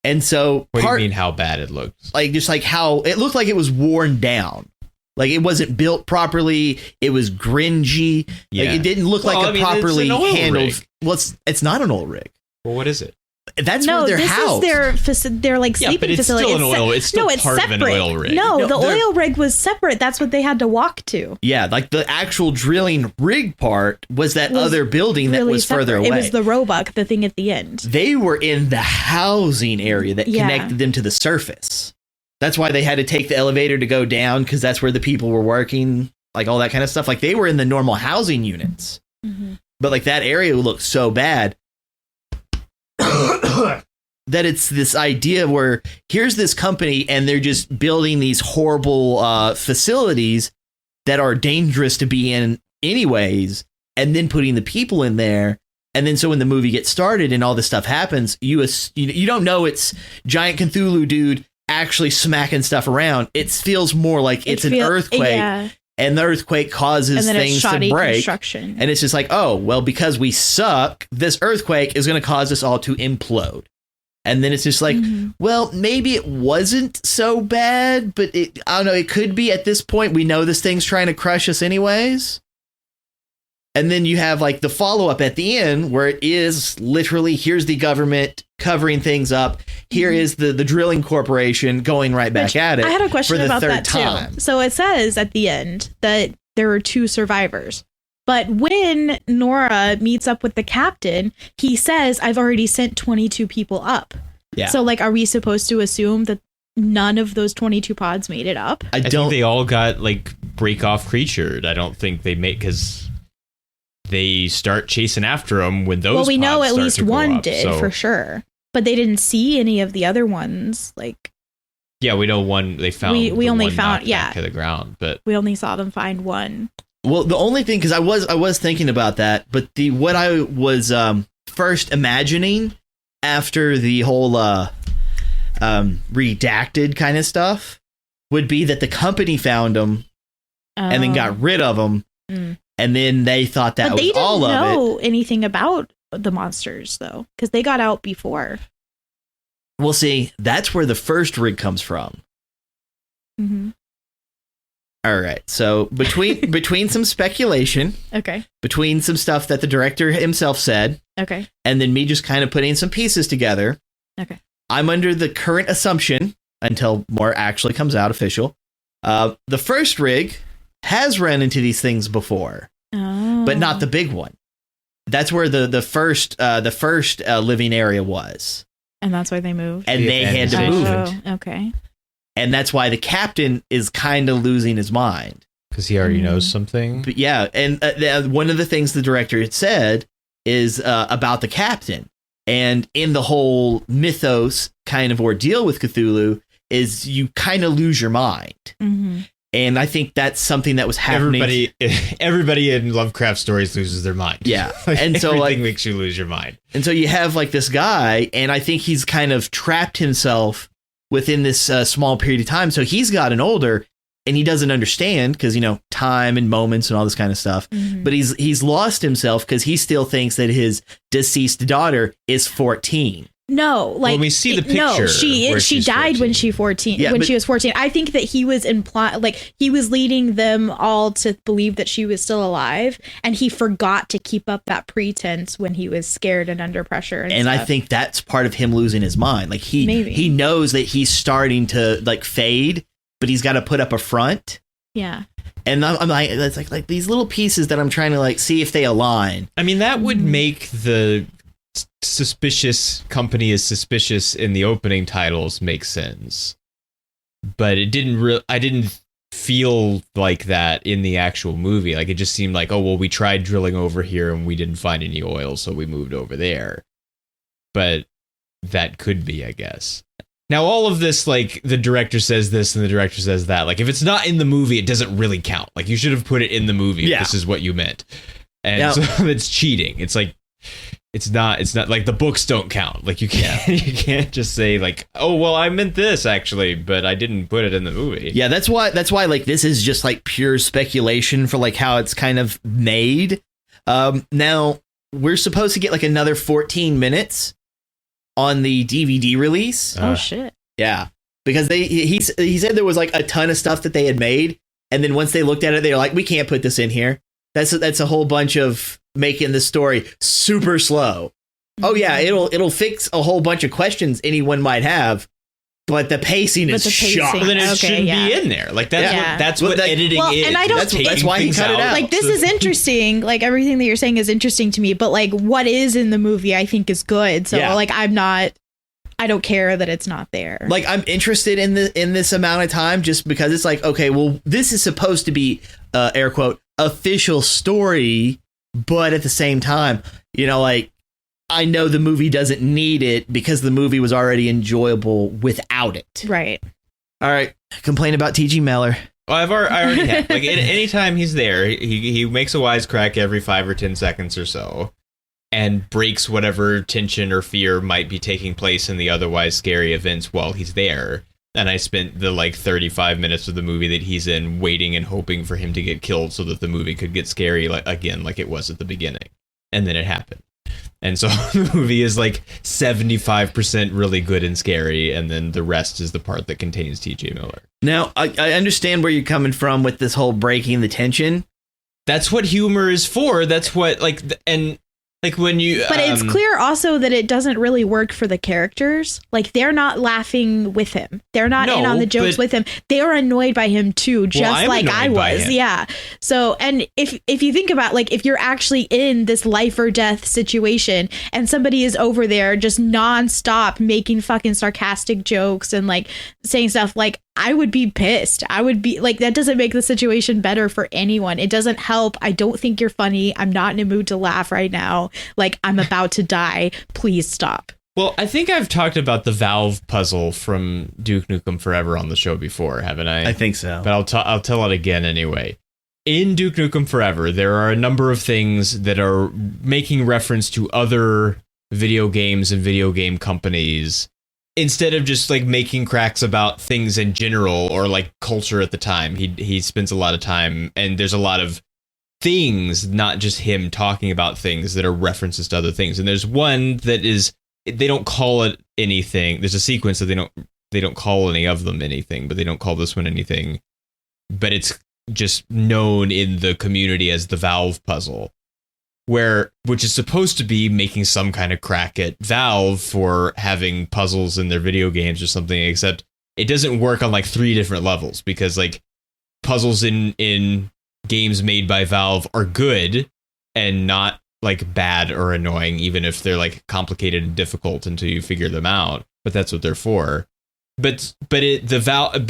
And so what do you mean how bad it looked? Like just like how it looked like it was worn down. Like it wasn't built properly. It was grungy. Yeah. Like it didn't look like a properly handled. Rig. Well, it's not an oil rig. Well, what is it? That's where they're housed. This is their like sleeping facility. It's still part of an oil rig. No, the oil rig was separate. That's what they had to walk to. Yeah, like the actual drilling rig part was that other building that was further away. It was the Roebuck, the thing at the end. They were in the housing area that connected them to the surface. That's why they had to take the elevator to go down, because that's where the people were working, like all that kind of stuff. Like they were in the normal housing units. Mm-hmm. But like that area looked so bad that it's this idea where here's this company and they're just building these horrible facilities that are dangerous to be in anyways, and then putting the people in there. And then so when the movie gets started and all this stuff happens, you don't know it's giant Cthulhu dude actually smacking stuff around. It feels more like it's an earthquake. Yeah. And the earthquake causes things to break. And it's just like, oh, well, because we suck, this earthquake is going to cause us all to implode. And then it's just like, well, maybe it wasn't so bad, but I don't know. It could be at this point. We know this thing's trying to crush us anyways. And then you have like the follow up at the end where it is literally, here's the government covering things up. Here is the drilling corporation going right back at it. I had a question for the about third that time. Too. So it says at the end that there were 2 survivors. But when Nora meets up with the captain, he says, I've already sent 22 people up. Yeah. So like, are we supposed to assume that none of those 22 pods made it up? I think they all got like break off creatured. I don't think they made, because they start chasing after them when those. Well, we know pods at start least to go one up, did for sure, but they didn't see any of the other ones. Like, Yeah, we know one. They found. We the only one found- knocked yeah. back to the ground, but We only saw them find one. Well, the only thing, because I was thinking about that, but what I was first imagining after the whole redacted kind of stuff would be that the company found them and then got rid of them, and then they thought that but was all of it. They didn't know anything about the monsters, though, because they got out before. Well, see, that's where the first rig comes from. Mm-hmm. All right, so between some speculation, Okay. between some stuff that the director himself said, Okay. and then me just kind of putting some pieces together, Okay. I'm under the current assumption, until more actually comes out official, the first rig has run into these things before, Oh. but not the big one. That's where the first living area was, And that's why they moved. and they had to move it, Oh, okay. and that's why the captain is kind of losing his mind. because he already knows something. But yeah, and one of the things the director had said is about the captain, and in the whole mythos kind of ordeal with Cthulhu is you kind of lose your mind. Mm-hmm. And I think that's something that was happening. Everybody in Lovecraft stories loses their mind. Yeah. Like, And so, everything like- makes you lose your mind. And so you have like this guy, and I think he's kind of trapped himself within this small period of time. So he's gotten older, and he doesn't understand because, time and moments and all this kind of stuff. Mm-hmm. But he's lost himself because he still thinks that his deceased daughter is 14. No, like we see the No, picture where she she's died 14. when she 14. Yeah, when but- she was 14, I think that he was he was leading them all to believe that she was still alive, and he forgot to keep up that pretense when he was scared and under pressure. And I stuff. think that's part of him losing his mind. Like Maybe. he knows that he's starting to like fade, but he's got to put up a front. yeah, And I'm like, that's like these little pieces that I'm trying to like see if they align. I mean, that would make the suspicious company is suspicious in the opening titles make sense, but it didn't. I didn't feel like that in the actual movie. Like it just seemed like, oh well, we tried drilling over here and we didn't find any oil, so we moved over there. But that could be, I guess. Now, all of this, like, the director says this and the director says that. Like, if it's not in the movie, it doesn't really count. Like, you should have put it in the movie Yeah. if this is what you meant. And Now- so it's cheating. It's like, it's not like the books don't count. Like, you can't just say, like, oh, well, I meant this, actually, but I didn't put it in the movie. Yeah, that's why like this is just like pure speculation for like how it's kind of made. Now we're supposed to get like another 14 minutes on the DVD release. oh shit. Yeah, because he said there was like a ton of stuff that they had made, and then once they looked at it, they were like, we can't put this in here. That's a whole bunch of making the story super slow. Oh yeah, it'll fix a whole bunch of questions anyone might have, but the pacing is shot. Well, then it Okay, shouldn't yeah. be in there. Like that's Yeah. that's Well, what that- editing Well, is. and I don't- It's taking That's why he things cut it out. Like, this is interesting. Like, everything that you're saying is interesting to me, but like what is in the movie I think is good. So Yeah. like I don't care that it's not there. Like, I'm interested in this amount of time just because it's like, okay, well, this is supposed to be air quote official story, but at the same time, like, I know the movie doesn't need it because the movie was already enjoyable without it. Right. All right, complain about T.G. Miller. Well, I already have. Like anytime he's there, he makes a wisecrack every 5 or 10 seconds or so, and breaks whatever tension or fear might be taking place in the otherwise scary events while he's there. And I spent the like 35 minutes of the movie that he's in waiting and hoping for him to get killed so that the movie could get scary again like it was at the beginning. And then it happened. And so the movie is like 75% really good and scary, and then the rest is the part that contains T.J. Miller. Now, I understand where you're coming from with this whole breaking the tension. That's what humor is for. That's what and like when you But it's clear also that it doesn't really work for the characters. Like, they're not laughing with him. They're not in No, on the jokes but- with him. They are annoyed by him too, just I'm like I annoyed by was. him. Yeah. So, and if you think about, like, if you're actually in this life or death situation and somebody is over there just nonstop making fucking sarcastic jokes and like saying stuff, like, I would be pissed. I would be like, that doesn't make the situation better for anyone. It doesn't help. I don't think you're funny. I'm not in a mood to laugh right now. Like, I'm about to die. Please stop. Well, I think I've talked about the Valve puzzle from Duke Nukem Forever on the show before, haven't I? I think so. But I'll tell it again anyway. In Duke Nukem Forever, there are a number of things that are making reference to other video games and video game companies instead of just like making cracks about things in general or like culture at the time. He spends a lot of time, and there's a lot of things, not just him talking about things, that are references to other things. And there's one that is, they don't call it anything. There's a sequence that they don't call any of them anything, but they don't call this one anything. But it's just known in the community as the Valve puzzle, which is supposed to be making some kind of crack at Valve for having puzzles in their video games or something, except it doesn't work on like 3 different levels, because like puzzles in games made by Valve are good and not like bad or annoying, even if they're like complicated and difficult until you figure them out. But that's what they're for. But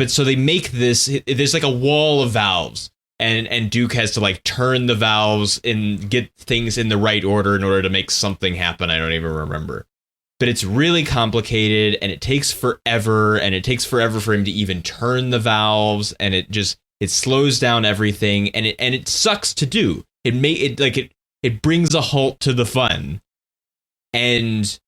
so they make this. There's like a wall of valves, and Duke has to like turn the valves and get things in the right order in order to make something happen. I don't even remember. But it's really complicated, and it takes forever, for him to even turn the valves, and it slows down everything, and it sucks to do. It brings a halt to the fun. And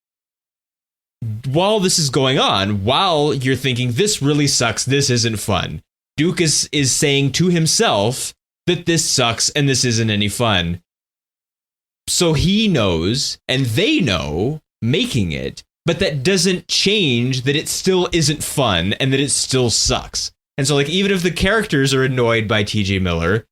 while this is going on, while you're thinking this really sucks, this isn't fun, Duke is saying to himself that this sucks and this isn't any fun. So he knows, and they know, making it, but that doesn't change that it still isn't fun and that it still sucks. And so like, even if the characters are annoyed by TJ Miller,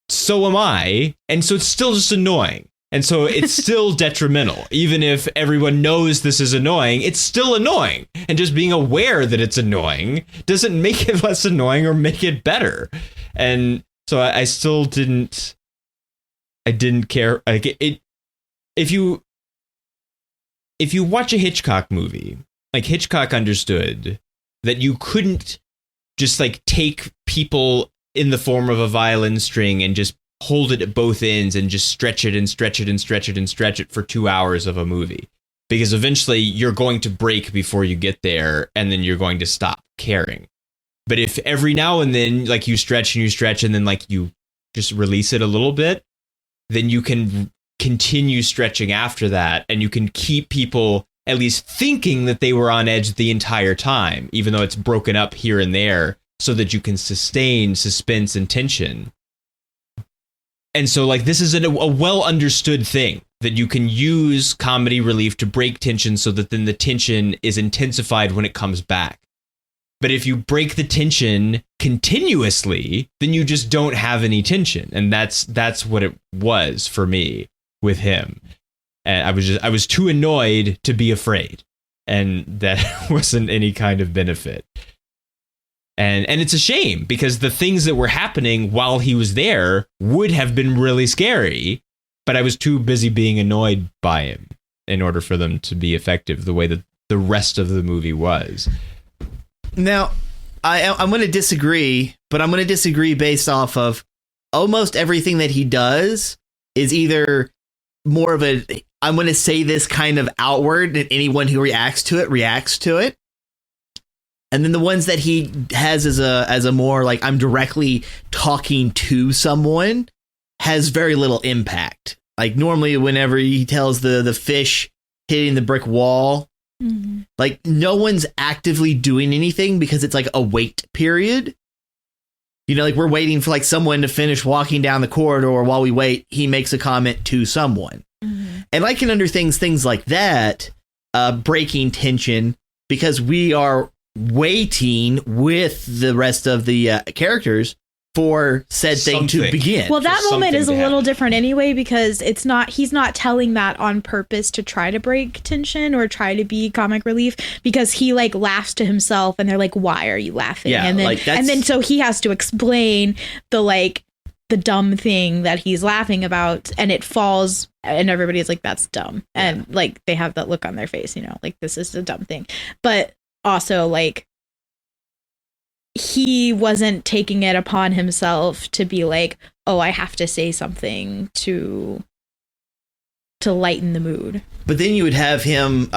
so am I, and so it's still just annoying. And so it's still detrimental. Even if everyone knows this is annoying, it's still annoying. And just being aware that it's annoying doesn't make it less annoying or make it better. And so I still didn't care. Like it, if you watch a Hitchcock movie, like Hitchcock understood that you couldn't just like take people in the form of a violin string and just hold it at both ends and just stretch it and stretch it and stretch it and stretch it for 2 hours of a movie, because eventually you're going to break before you get there, and then you're going to stop caring. But if every now and then like you stretch and then like you just release it a little bit, then you can continue stretching after that, and you can keep people at least thinking that they were on edge the entire time, even though it's broken up here and there, so that you can sustain suspense and tension. And so like, this is a well understood thing, that you can use comedy relief to break tension so that then the tension is intensified when it comes back. But if you break the tension continuously, then you just don't have any tension. And that's what it was for me with him. And I was too annoyed to be afraid. And that wasn't any kind of benefit. And it's a shame, because the things that were happening while he was there would have been really scary, but I was too busy being annoyed by him in order for them to be effective the way that the rest of the movie was. Now, I'm going to disagree, but I'm going to disagree based off of almost everything that he does is either more of I'm going to say this kind of outward, and anyone who reacts to it. And then the ones that he has as a more like, I'm directly talking to someone, has very little impact. Like normally whenever he tells the fish hitting the brick wall, mm-hmm. like no one's actively doing anything because it's like a wait period. You know, like we're waiting for like someone to finish walking down the corridor. While we wait, he makes a comment to someone. Mm-hmm. And I can understand things like that, breaking tension, because we are waiting with the rest of the characters for said thing to begin. Well, that moment is a little different anyway, because he's not telling that on purpose to try to break tension or try to be comic relief, because he like laughs to himself and they're like, why are you laughing? Yeah, and then like so he has to explain the dumb thing that he's laughing about, and it falls and everybody's like, that's dumb. And like they have that look on their face, you know, like this is a dumb thing. But also like he wasn't taking it upon himself to be like, oh, I have to say something to to lighten the mood. But then you would have him,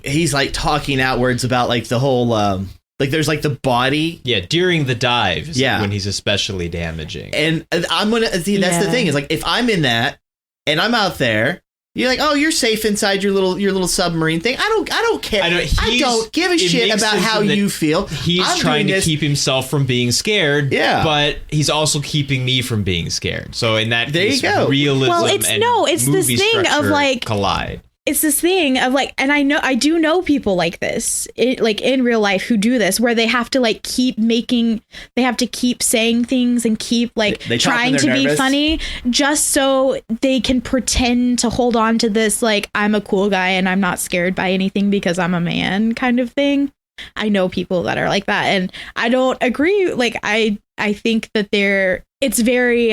he's like talking outwards about like the whole, like there's like the body. Yeah, during the dives, Yeah. when he's especially damaging. And I'm going to see, that's the thing is like, if I'm in that and I'm out there, you're like, oh, you're safe inside your little submarine thing. I don't care. I don't give a shit about how you feel. He's trying to keep himself from being scared. Yeah. But he's also keeping me from being scared. So in that There case, you go. realism Well, it's and this movie thing of structure like collide. It's this thing of like, and I do know people like this, like in real life who do this, where they have to like they have to keep saying things and keep like They talk when trying they're to be nervous. funny just so they can pretend to hold on to this, like, I'm a cool guy and I'm not scared by anything because I'm a man kind of thing. I know people that are like that, and I don't agree. Like, I think that it's very,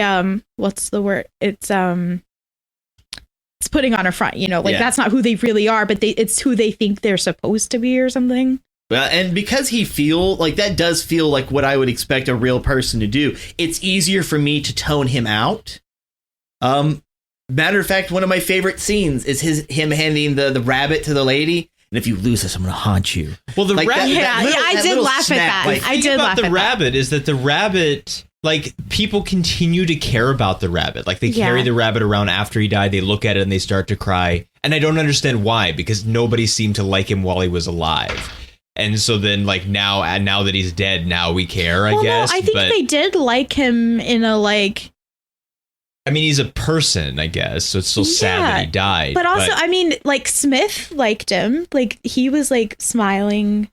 what's the word? It's putting on a front, you know, like that's not who they really are, but it's who they think they're supposed to be or something. Well, and because that does feel like what I would expect a real person to do, it's easier for me to tone him out. Matter of fact, one of my favorite scenes is him handing the rabbit to the lady. And if you lose this, I'm going to haunt you. Well, the rabbit. I did laugh at that. The thing about the rabbit is that the rabbit, like, people continue to care about the rabbit. Like, they carry the rabbit around after he died. They look at it and they start to cry. And I don't understand why, because nobody seemed to like him while he was alive. And so then, like, now that he's dead, now we care, I guess. No, I think they did like him in a, like... I mean, he's a person, I guess, so it's still sad that he died. But also, I mean, like, Smith liked him. Like, he was, like, smiling.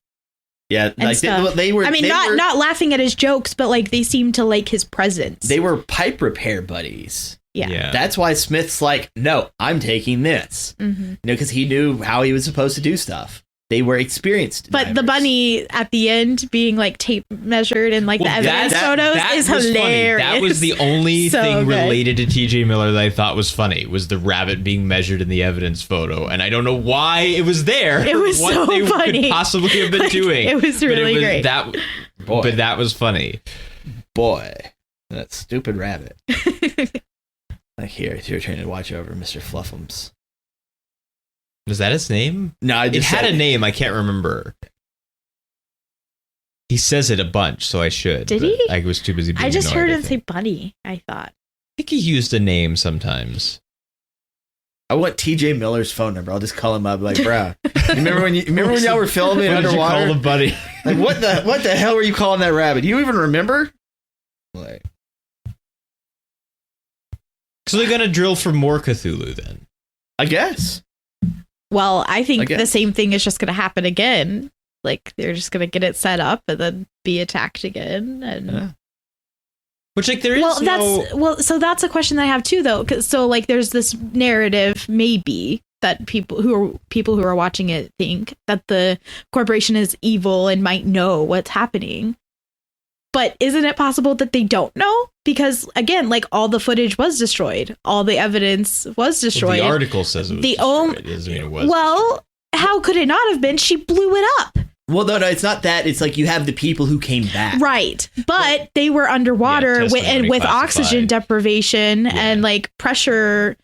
Yeah, like they were. I mean, not laughing at his jokes, but like they seemed to like his presence. They were pipe repair buddies. Yeah. That's why Smith's like, no, I'm taking this. Mm-hmm. You know, because he knew how he was supposed to do stuff. They were experienced. But divers. the bunny at the end being like tape measured and like the evidence photos is hilarious. Funny. That was the only So thing good. related to TJ Miller that I thought was funny, was the rabbit being measured in the evidence photo. And I don't know why it was there. It was what so they funny. could possibly have been Like, doing. it was really great. But that was funny. Boy, that stupid rabbit. Like, here, it's your turn to watch over Mr. Fluffums. Was that his name? No, it had a name. I can't remember. He says it a bunch, so I should. Did he? I was too busy being I just annoyed, heard I him think. say bunny, I thought. I think he used a name sometimes. I want TJ Miller's phone number. I'll just call him up, like, bruh. Remember when y'all were filming What did you underwater? call the buddy? Like, what the hell were you calling that rabbit? Do you even remember? Like, So they're gonna drill for more Cthulhu then? I guess. Well, I think guess. the same thing is just going to happen again. Like, they're just going to get it set up and then be attacked again. And Which, like, there is so that's a question that I have too, though. 'Cause, so, like, there's this narrative, maybe, that people who are watching it think that the corporation is evil and might know what's happening. But isn't it possible that they don't know? Because, again, like, all the footage was destroyed. All the evidence was destroyed. The article says it was destroyed. It doesn't mean it was destroyed. How could it not have been? She blew it up. Well, no, it's not that. It's like you have the people who came back. Right. But they were underwater with oxygen deprivation and, like, pressure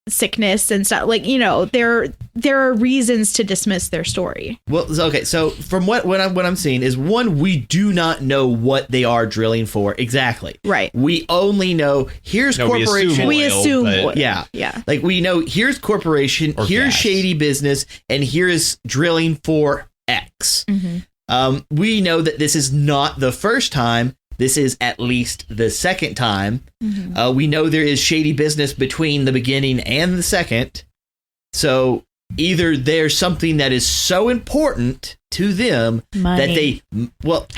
sickness and stuff. Like, you know, there are reasons to dismiss their story. Well, okay, so from what I'm seeing is, one, we do not know what they are drilling for exactly. Right. We only know here's corporation. We assume oil. Yeah. Yeah. Like, we know here's corporation, Or here's gas. shady business, and here is drilling for X. Mm-hmm. We know that this is not the first time. This is at least the second time. Mm-hmm. We know there is shady business between the beginning and the second. So either there's something that is so important to them Money. that they, well,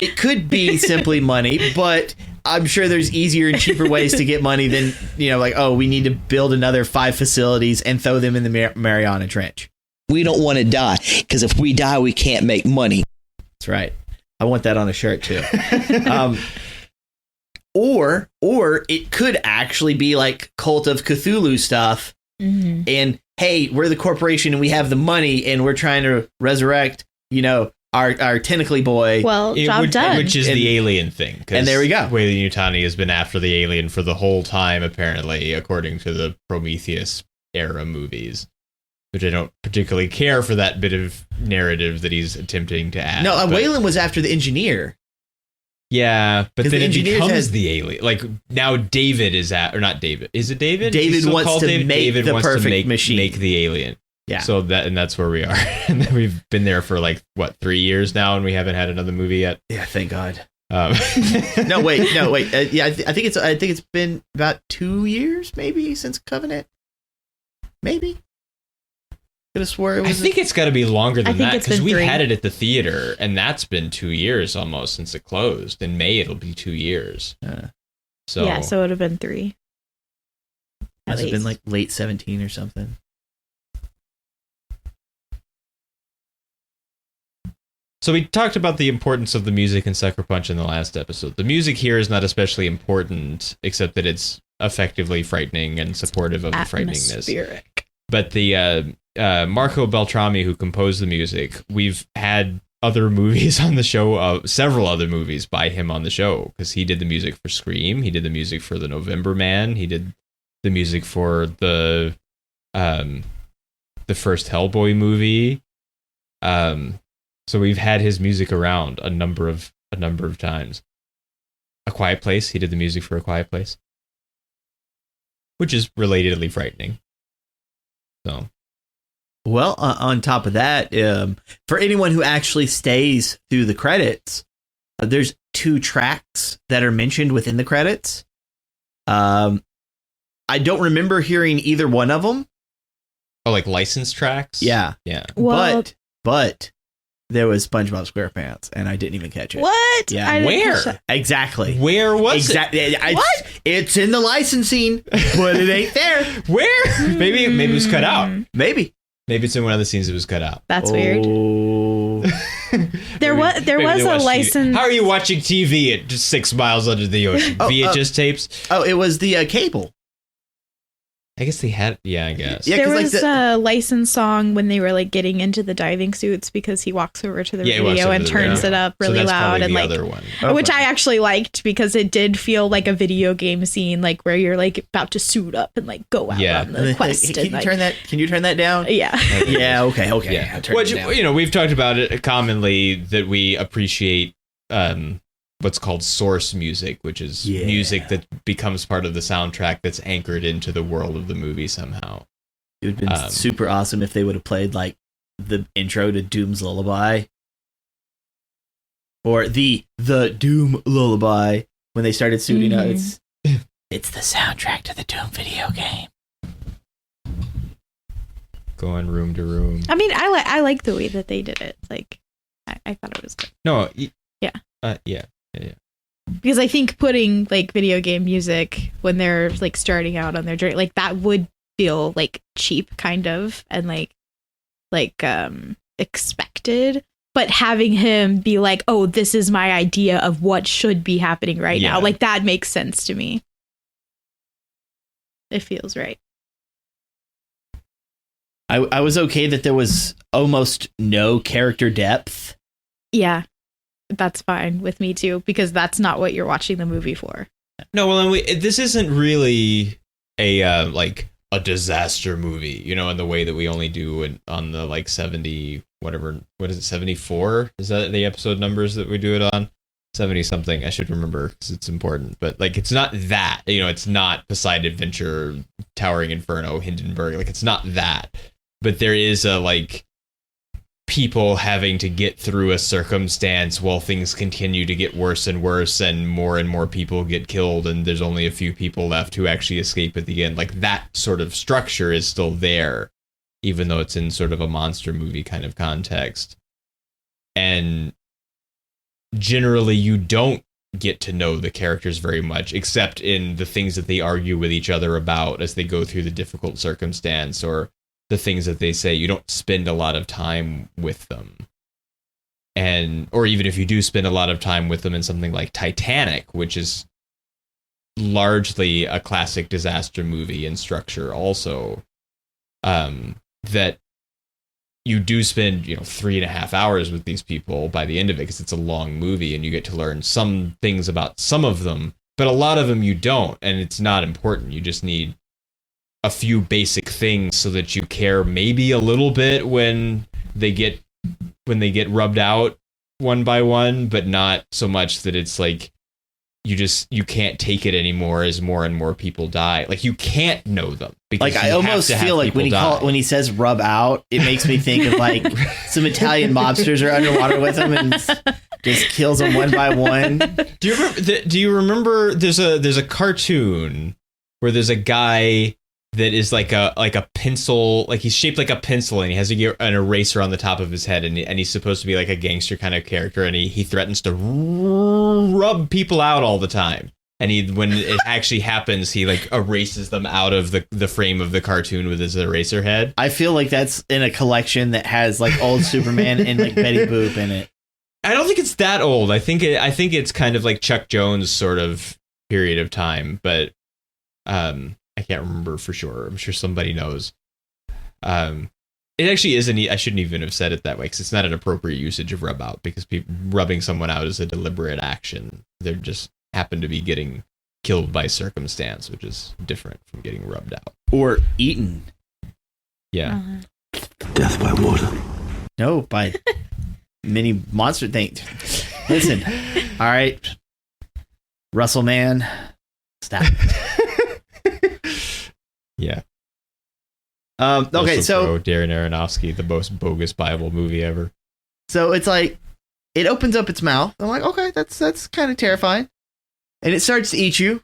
it could be simply money, but I'm sure there's easier and cheaper ways to get money than, you know, like, oh, we need to build another 5 facilities and throw them in the Mariana Trench. We don't want to die, because if we die, we can't make money. That's right. I want that on a shirt too. Or it could actually be like Cult of Cthulhu stuff. Mm-hmm. And hey, we're the corporation and we have the money and we're trying to resurrect, you know, our tentacly boy. Well, job done. Which is the alien thing. And there we go. Weyland Yutani has been after the alien for the whole time, apparently, according to the Prometheus era movies, which I don't particularly care for that bit of narrative that he's attempting to add. No, but- Waylon was after the engineer. Yeah, but 'Cause then the it engineers becomes had- the alien. Like now, David is at, or not David? Is it David? David Is he still wants called to David? make David the wants to perfect make, machine. make the alien. Yeah. So that's where we are, and then we've been there for like what 3 years now, and we haven't had another movie yet. Yeah, thank God. Um, No, wait. Yeah, I think it's been about 2 years maybe since Covenant. Maybe. Could have swore it was. I think it's got to be longer than I think that it's because been we 3. had it at the theater, and that's been 2 years almost since it closed. In May, it'll be 2 years. So Yeah, so it would have been 3. At must have been least. like late 17 or something. So we talked about the importance of the music in Sucker Punch in the last episode. The music here is not especially important, except that it's effectively frightening and supportive of the frighteningness. Atmospheric. But the Marco Beltrami, who composed the music, we've had other movies on the show, several other movies by him on the show, because he did the music for Scream, he did the music for The November Man, he did the music for the first Hellboy movie. So we've had his music around a number of times. A Quiet Place, he did the music for A Quiet Place, which is relatedly frightening. So, Well, on top of that, for anyone who actually stays through the credits, there's 2 tracks that are mentioned within the credits. I don't remember hearing either one of them. oh, like licensed tracks? Yeah, Yeah. Well, but there was SpongeBob SquarePants, and I didn't even catch it. what? Yeah. I didn't Where? catch that. Exactly. Where was Exactly. What? It's in the licensing, but it ain't there. it? Where? Maybe it was cut out. Maybe. Maybe it's in one of the scenes that was cut out. That's weird. Oh. There was Maybe was they a watched TV. license. How are you watching TV at just 6 miles under the ocean? Oh, VHS tapes? Oh, it was the cable. I guess they had. Yeah, I guess. Yeah, There 'cause, like, was a licensed song when they were like getting into the diving suits because he walks over to the Yeah, he walks radio over and to the turns radio. it up So really that's loud probably and the like other one. which Okay. I actually liked because it did feel like a video game scene, like where you're like about to suit up and like go out Yeah. on the quest. Can and, you like, turn that? Can you turn that down? Yeah. Yeah. Okay. Okay. Yeah. I'll turn Which, it down. you know, we've talked about it commonly that we appreciate what's called source music, which is Yeah. music that becomes part of the soundtrack that's anchored into the world of the movie somehow. It would have been super awesome if they would have played like the intro to Doom's Lullaby, or the Doom Lullaby when they started suiting up. It's the soundtrack to the Doom video game. Going room to room. I mean, I like the way that they did it. Like, I thought it was good No. Yeah. Yeah. because I think putting like video game music when they're like starting out on their journey, like that would feel like cheap, kind of, and like expected. But having him be like, "Oh, this is my idea of what should be happening right Yeah. now," like that makes sense to me. It feels right. I was okay that there was almost no character depth. Yeah, that's fine with me too, because that's not what you're watching the movie for. No, well, and this isn't really a like a disaster movie, you know, in the way that we only do on the like 70 whatever, what is it, 74? Is that the episode numbers that we do it on? 70 something. I should remember because it's important. But like, it's not that, you know, it's not Poseidon Adventure, Towering Inferno, Hindenburg. Like, it's not that. But there is a like people having to get through a circumstance while things continue to get worse and worse, and more people get killed, and there's only a few people left who actually escape at the end. Like, that sort of structure is still there, even though it's in sort of a monster movie kind of context. And generally you don't get to know the characters very much, except in the things that they argue with each other about as they go through the difficult circumstance, or the things that they say. You don't spend a lot of time with them. And, or even if you do spend a lot of time with them in something like Titanic, which is largely a classic disaster movie in structure also, that you do spend, 3.5 hours with these people by the end of it, because it's a long movie and you get to learn some things about some of them, but a lot of them you don't, and it's not important. You just need a few basic things so that you care maybe a little bit when they get rubbed out one by one, but not so much that it's like you can't take it anymore as more and more people die. Like you can't know them because Like I almost feel like when he says rub out, it makes me think of like some Italian mobsters are underwater with him and just kills them one by one. Do you remember there's a cartoon where there's a guy that is like a pencil, like he's shaped like a pencil and he has an eraser on the top of his head and he's supposed to be like a gangster kind of character and he threatens to rub people out all the time. And when it actually happens, he like erases them out of the frame of the cartoon with his eraser head. I feel like that's in a collection that has like old Superman and like Betty Boop in it. I don't think it's that old. I think it's kind of like Chuck Jones sort of period of time, but I can't remember for sure. I'm sure somebody knows. It actually isn't. I shouldn't even have said it that way because it's not an appropriate usage of rub out because rubbing someone out is a deliberate action. They just happen to be getting killed by circumstance, which is different from getting rubbed out or eaten. Yeah. Death by water. No, by many monster things. Listen, all right, Russell man, stop. Yeah. Okay, so Darren Aronofsky, the most bogus Bible movie ever. So it's like it opens up its mouth. I'm like, okay, that's kind of terrifying, and it starts to eat you.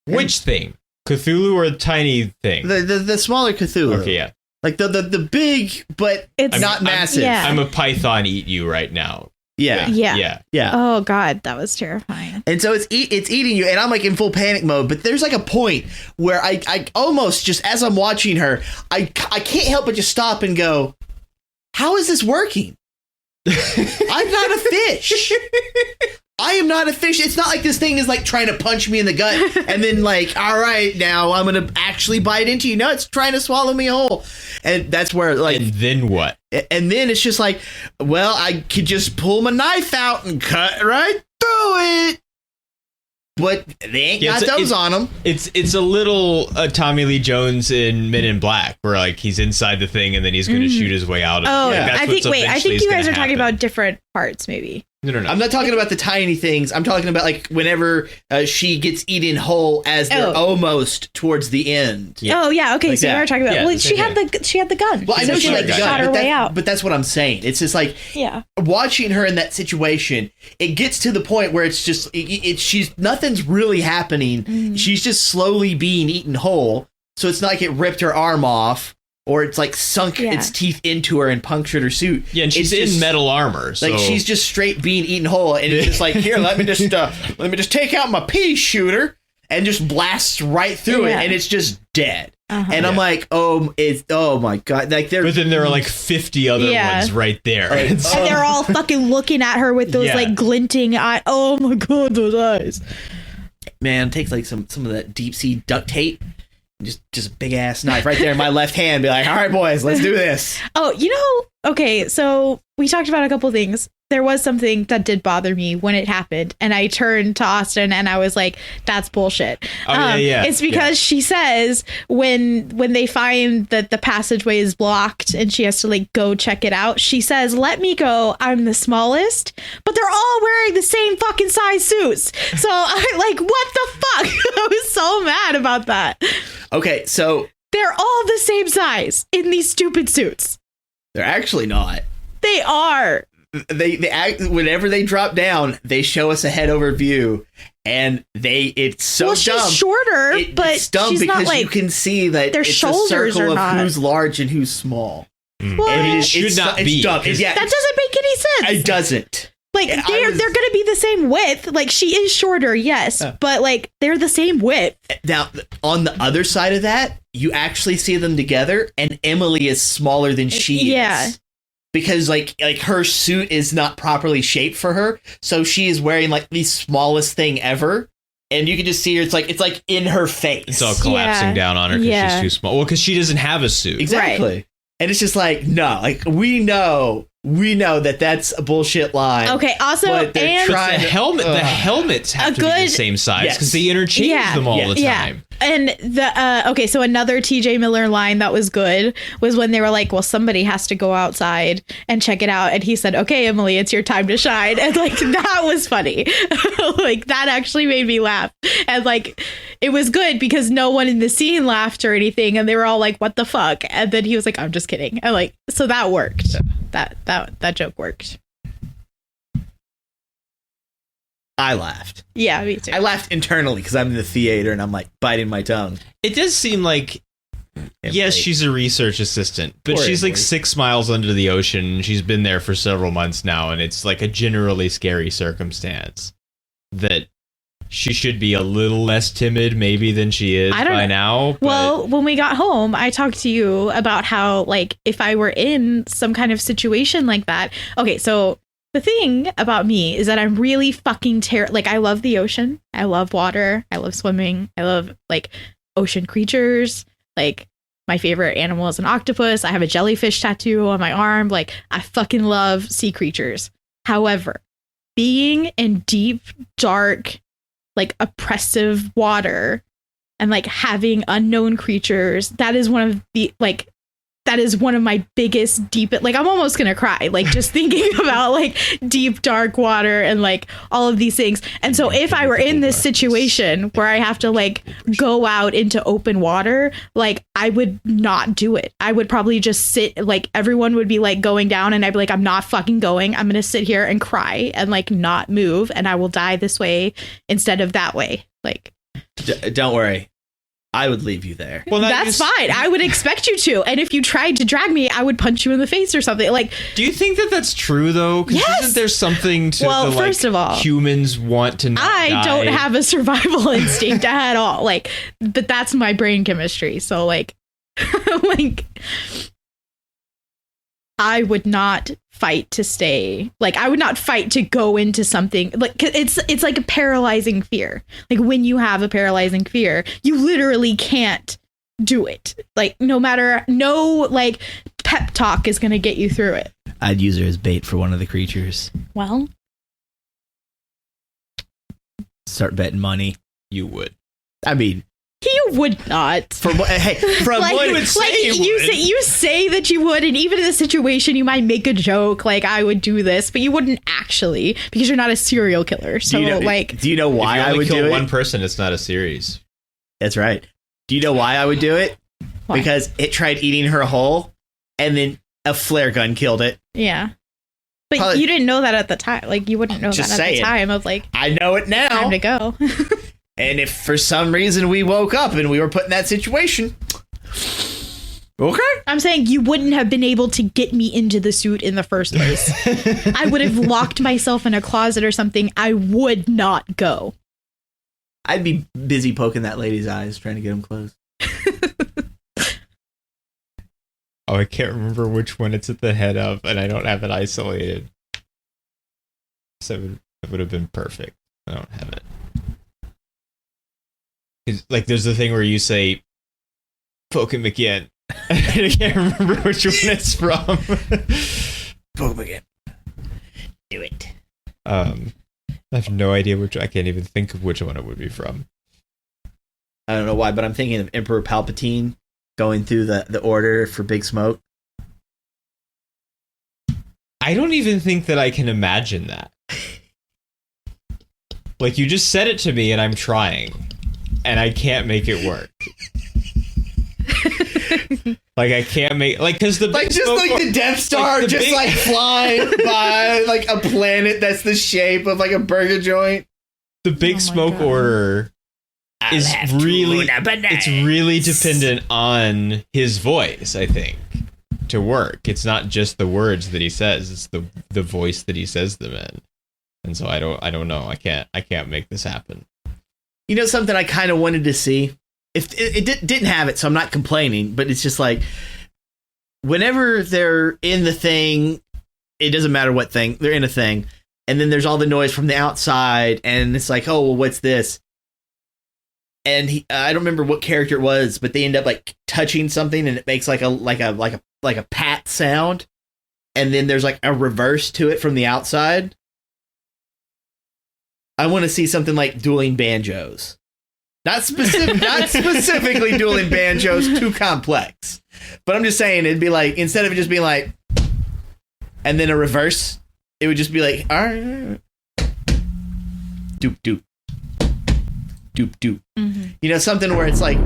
Which thing? Cthulhu or the tiny thing? The smaller Cthulhu. Okay, yeah. Like the big, but it's not massive. I'm a python eat you right now. Yeah. Oh God, that was terrifying. And so it's eating you, and I'm like in full panic mode. But there's like a point where I almost just as I'm watching her, I can't help but just stop and go, how is this working? I'm not a fish. I am not a fish. It's not like this thing is like trying to punch me in the gut and then like, all right, now I'm going to actually bite into you. No, it's trying to swallow me whole. And that's where like... And then what? And then it's just like, well, I could just pull my knife out and cut right through it. But they ain't got those on them. It's a little Tommy Lee Jones in Men in Black, where like he's inside the thing and then he's going to shoot his way out of it. Oh, Like, I think you guys are talking about different parts, maybe. No. I'm not talking about the tiny things. I'm talking about like whenever she gets eaten whole as they're almost towards the end. Yeah. Oh yeah, okay. Like so you are talking about. Well, she had the gun. Well, I know she like shot her way out. But that's what I'm saying. It's just like watching her in that situation. It gets to the point where it's just she's nothing's really happening. Mm. She's just slowly being eaten whole. So it's not like it ripped her arm off. Or it's like sunk its teeth into her and punctured her suit. Yeah, and she's in metal armor. So. Like she's just straight being eaten whole, and it's just like, here, let me just take out my pea shooter and just blasts right through it, and it's just dead. Uh-huh. And I'm like, oh my God, like but then there are like 50 other ones right there, and they're all fucking looking at her with those like glinting eyes. Oh my God, those eyes. Man, it takes like some of that deep sea duct tape. Just a big ass knife right there in my left hand. Be like, all right, boys, let's do this. Oh, okay. So we talked about a couple things. There was something that did bother me when it happened, and I turned to Austin and I was like, "That's bullshit." It's because she says when they find that the passageway is blocked and she has to like go check it out, she says, "Let me go. I'm the smallest," but they're all wearing the same fucking size suits. So I'm like, what the fuck? I was so mad about that. Okay, so they're all the same size in these stupid suits. They're actually not. They are. They whenever they drop down, they show us a head over view, and it's so dumb. She's shorter, but it's dumb she's because not like you can see that their it's shoulders a circle are of not. who's large and who's small. Well, and it should not be. Dumb. That doesn't make any sense. It doesn't. Like they're going to be the same width. Like she is shorter, yes, but like they're the same width. Now, on the other side of that, you actually see them together, and Emily is smaller than she is. Because like her suit is not properly shaped for her, so she is wearing like the smallest thing ever, and you can just see her. It's like in her face. It's all collapsing down on her because she's too small. Well, because she doesn't have a suit. Exactly. Right. And it's just like, no, like we know we know that that's a bullshit line. Okay. Also, But they're and trying- The helmets have to be the good- same size Yes. because they interchange Yeah. them all the yeah. time. And okay, so another TJ Miller line that was good was when they were like, well, somebody has to go outside and check it out. And he said, okay, Emily, it's your time to shine. And like, that was funny. Like, that actually made me laugh. And like, it was good because no one in the scene laughed or anything. And they were all like, what the fuck? And then he was like, I'm just kidding. And like, so that worked. That joke worked. I laughed. Yeah, me too. I laughed internally because I'm in the theater and I'm like biting my tongue. It does seem like, yes, she's a research assistant, but Poor she's like Emily. 6 miles under the ocean. And she's been there for several months now, and it's like a generally scary circumstance that she should be a little less timid maybe than she is I don't by know. now. But Well, when we got home, I talked to you about how, like, if I were in some kind of situation like that. Okay, so the thing about me is that I'm really fucking like, I love the ocean. I love water. I love swimming. I love, like, ocean creatures. Like, my favorite animal is an octopus. I have a jellyfish tattoo on my arm. Like, I fucking love sea creatures. However, being in deep, dark, like, oppressive water and like having unknown creatures, that is one of the that is one of my biggest like, I'm almost gonna cry, like, just thinking about like deep dark water and like all of these things. And so if I were in this situation where I have to like go out into open water, like, I would not do it. I would probably just sit, like, everyone would be like going down and I'd be like, I'm not fucking going. I'm gonna sit here and cry and like not move, and I will die this way instead of that way. Like, Don't worry. I would leave you there. well, that's fine. I would expect you to. And if you tried to drag me, I would punch you in the face or something. Like, Do you think that that's true though? 'Cause Yes! isn't there something to Well, the, like, first of all, humans want to not I die? don't have a survival instinct at all. Like, but that's my brain chemistry. So like, like, I would not fight to stay. Like, I would not fight to go into something. Like, 'cause it's like a paralyzing fear. Like, when you have a paralyzing fear, you literally can't do it. Like, no like pep talk is going to get you through it. I'd use her as bait for one of the creatures. Well, Start betting money. You would. I mean, you would not. from hey, from Like, what would say like you you would. say, you say that you would, and even in the situation, you might make a joke like, I would do this, but you wouldn't actually, because you're not a serial killer. So do you know, like, do you know why if you I only would kill do one it? person, it's not a series. That's right. Do you know why I would do it? Why? Because it tried eating her whole, and then a flare gun killed it. yeah. But Probably- you didn't know that at the time. Like, you wouldn't know Just that at saying. the time of like, I know it now. time to go. And if for some reason we woke up and we were put in that situation, okay. I'm saying you wouldn't have been able to get me into the suit in the first place. I would have locked myself in a closet or something. I would not go. I'd be busy poking that lady's eyes, trying to get them closed. Oh, I can't remember which one it's at the head of, and I don't have it isolated. So it would have been perfect. I don't have it. 'Cause, like, there's the thing where you say, poke him again. I can't remember which one it's from. Poke them again. Do it. I have no idea which. I can't even think of which one it would be from. I don't know why, but I'm thinking of Emperor Palpatine going through the order for Big Smoke. I don't even think that I can imagine that. Like, you just said it to me, and I'm trying, and I can't make it work. Like, I can't make, like, because the Like, Big just Smoke like the Death Star, the just big- like flying by like a planet that's the shape of like a burger joint. the Big Oh my Smoke God. order is really, it's really dependent on his voice, I think, to work. It's not just the words that he says, it's the voice that he says them in. And so I don't know. I can't make this happen. You know something I kind of wanted to see? If it didn't have it, so I'm not complaining, but it's just like whenever they're in the thing, it doesn't matter what thing, they're in a thing, and then there's all the noise from the outside, and it's like, oh, well, what's this? And I don't remember what character it was, but they end up like touching something, and it makes like a pat sound. and then there's like a reverse to it from the outside. I want to see something like dueling banjos. Not specifically dueling banjos, too complex. But I'm just saying it'd be like, instead of it just being like, and then a reverse, it would just be like, all right, doop doop, doop doop. Mm-hmm. You know, something where it's like,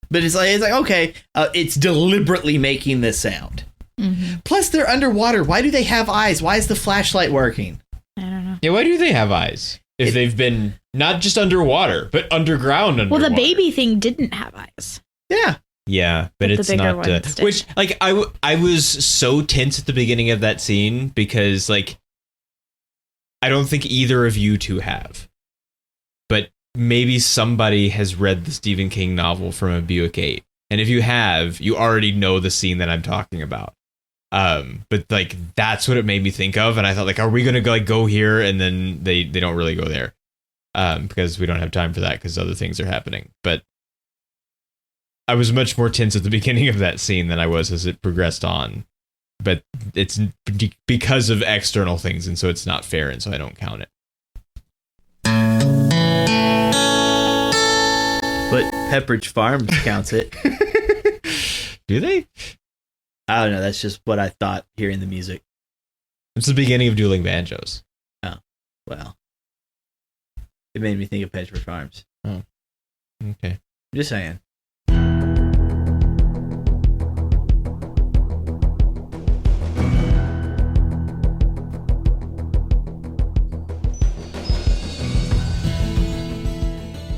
but it's like okay, it's deliberately making this sound. Mm-hmm. Plus, they're underwater. Why do they have eyes? Why is the flashlight working? I don't know. Yeah, why do they have eyes? If they've been not just underwater, but underground underwater. Well, the baby thing didn't have eyes. Yeah. Yeah, but But the it's bigger not. ones did. Which, like, I was so tense at the beginning of that scene because, like, I don't think either of you two have. But maybe somebody has read the Stephen King novel From a Buick 8. And if you have, you already know the scene that I'm talking about. But like that's what it made me think of, and I thought like, are we gonna go here? And then they don't really go there, because we don't have time for that because other things are happening. But I was much more tense at the beginning of that scene than I was as it progressed on. But it's because of external things, and so it's not fair, and so I don't count it. But Pepperidge Farm counts it. Do they? I don't know. That's just what I thought hearing the music. It's the beginning of Dueling Banjos. Oh, well. It made me think of Pepperidge Farms. Oh, okay. I'm just saying.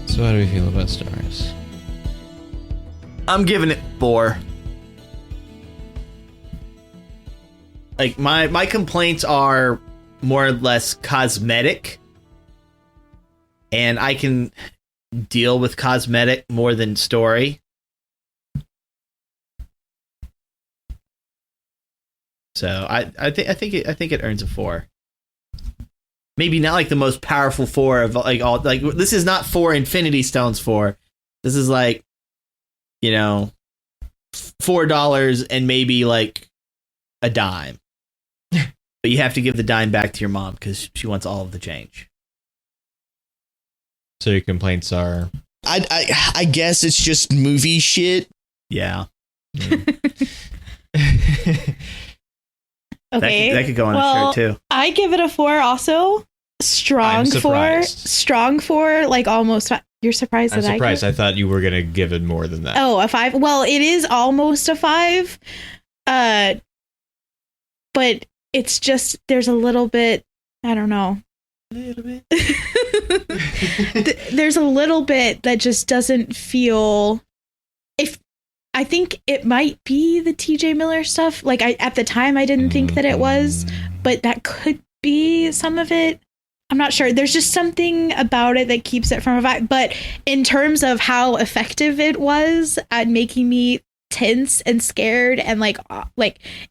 So how do we feel about stars? I'm giving it 4. Like my complaints are more or less cosmetic, and I can deal with cosmetic more than story. So I think it earns a 4. Maybe not like the most powerful 4 of like all, like this is not 4 Infinity Stones 4. This is like, you know, $4 and maybe like a dime. But you have to give the dime back to your mom because she wants all of the change. So your complaints are... I guess it's just movie shit. Yeah. Okay. That could go on a shirt too. I give it a 4 also. Strong I'm 4. surprised. Strong 4, like almost. You're surprised I'm that surprised. I I thought you were going to give it more than that. Oh, a 5. Well, it is almost a 5. But it's just, there's a little bit, I don't know. A little bit. There's a little bit that just doesn't feel, I think it might be the TJ Miller stuff. Like at the time I didn't think that it was, but that could be some of it. I'm not sure. There's just something about it that keeps it from a vibe. But in terms of how effective it was at making me tense and scared and like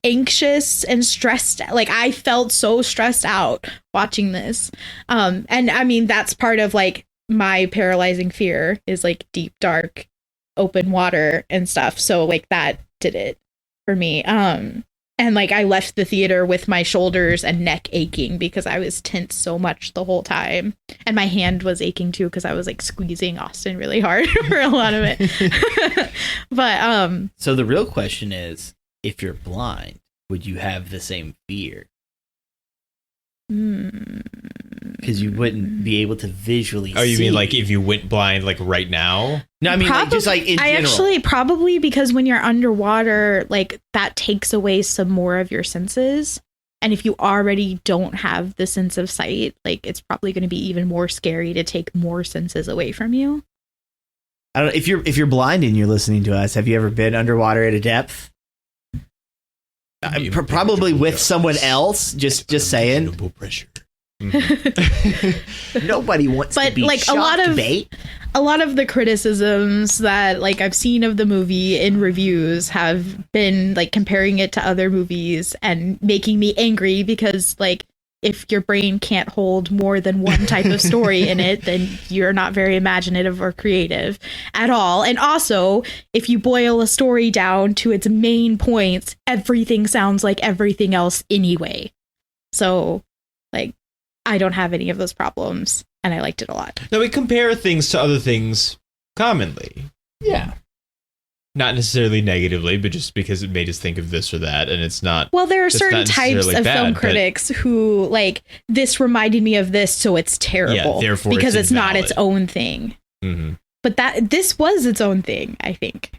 anxious and stressed, like I felt so stressed out watching this. And I mean, that's part of like my paralyzing fear is like deep, dark, open water and stuff. So like that did it for me. And like I left the theater with my shoulders and neck aching because I was tense so much the whole time. And my hand was aching too because I was like squeezing Austin really hard for a lot of it. But so the real question is, if you're blind, would you have the same fear? Because you wouldn't be able to visually Oh, you see. mean like if you went blind like right now? No, I mean like, just like in general. actually probably because when you're underwater, like that takes away some more of your senses. And if you already don't have the sense of sight, like it's probably going to be even more scary to take more senses away from you. I don't know if you're blind and you're listening to us. Have you ever been underwater at a depth? Probably with someone else. Just saying. Pressure. Nobody wants to But be like shocked, bait. a lot of the criticisms that like I've seen of the movie in reviews have been like comparing it to other movies and making me angry because like if your brain can't hold more than one type of story in it, then you're not very imaginative or creative at all. And also, if you boil a story down to its main points, everything sounds like everything else anyway. So, like, I don't have any of those problems, and I liked it a lot. Now, we compare things to other things commonly. Yeah. Not necessarily negatively, but just because it made us think of this or that, and it's not. Well, there are it's certain not types necessarily of bad, film but- critics who, like, this reminded me of this, so it's terrible. Yeah, therefore because it's it's not its invalid. own thing. Mhm. But this was its own thing, I think.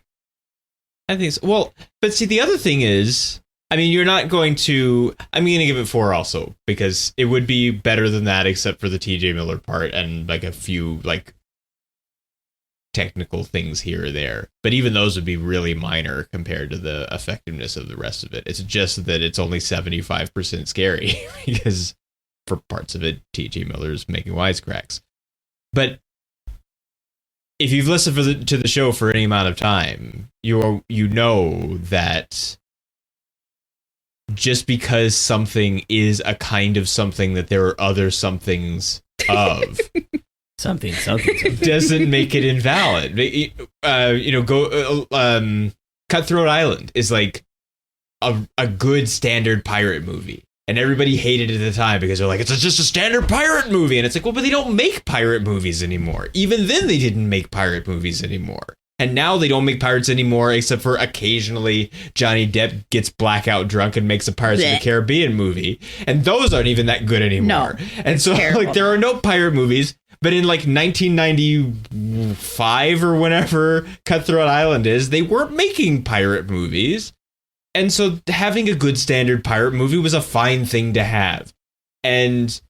I think so. Well, but see, the other thing is, I mean, you're not going to. I'm going to give it 4 also, because it would be better than that, except for the TJ Miller part and like a few like technical things here or there. But even those would be really minor compared to the effectiveness of the rest of it. It's just that it's only 75% scary because for parts of it, TJ Miller's making wisecracks. But if you've listened to the show for any amount of time, you know that just because something is a kind of something that there are other somethings of Something. doesn't make it invalid. Cutthroat Island is like a good standard pirate movie. And everybody hated it at the time because they're like, it's just a standard pirate movie. And it's like, well, but they don't make pirate movies anymore. Even then, they didn't make pirate movies anymore. And now they don't make pirates anymore, except for occasionally Johnny Depp gets blackout drunk and makes a Pirates of the Blech. Caribbean movie. And those aren't even that good anymore. No. And so Terrible. like there are no pirate movies. But in like 1995 or whenever Cutthroat Island is, they weren't making pirate movies. And so having a good standard pirate movie was a fine thing to have. And,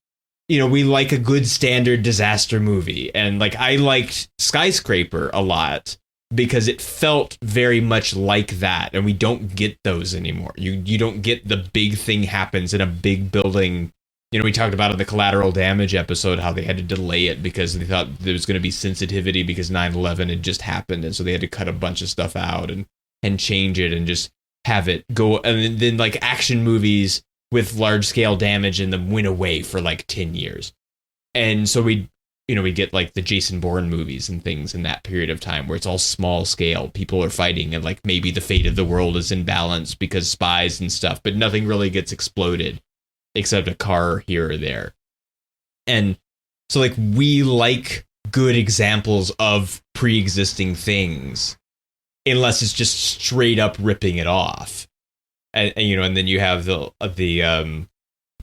you know, we like a good standard disaster movie. And like I liked Skyscraper a lot because it felt very much like that. And we don't get those anymore. You don't get the big thing happens in a big building. You know, we talked about in the Collateral Damage episode how they had to delay it because they thought there was going to be sensitivity because 9/11 had just happened. And so they had to cut a bunch of stuff out and change it and just have it go. And then like action movies with large scale damage in them went away for like 10 years. And so we get like the Jason Bourne movies and things in that period of time where it's all small scale. People are fighting and like maybe the fate of the world is in balance because spies and stuff, but nothing really gets exploded except a car here or there. And so like we like good examples of pre-existing things unless it's just straight up ripping it off. And then you have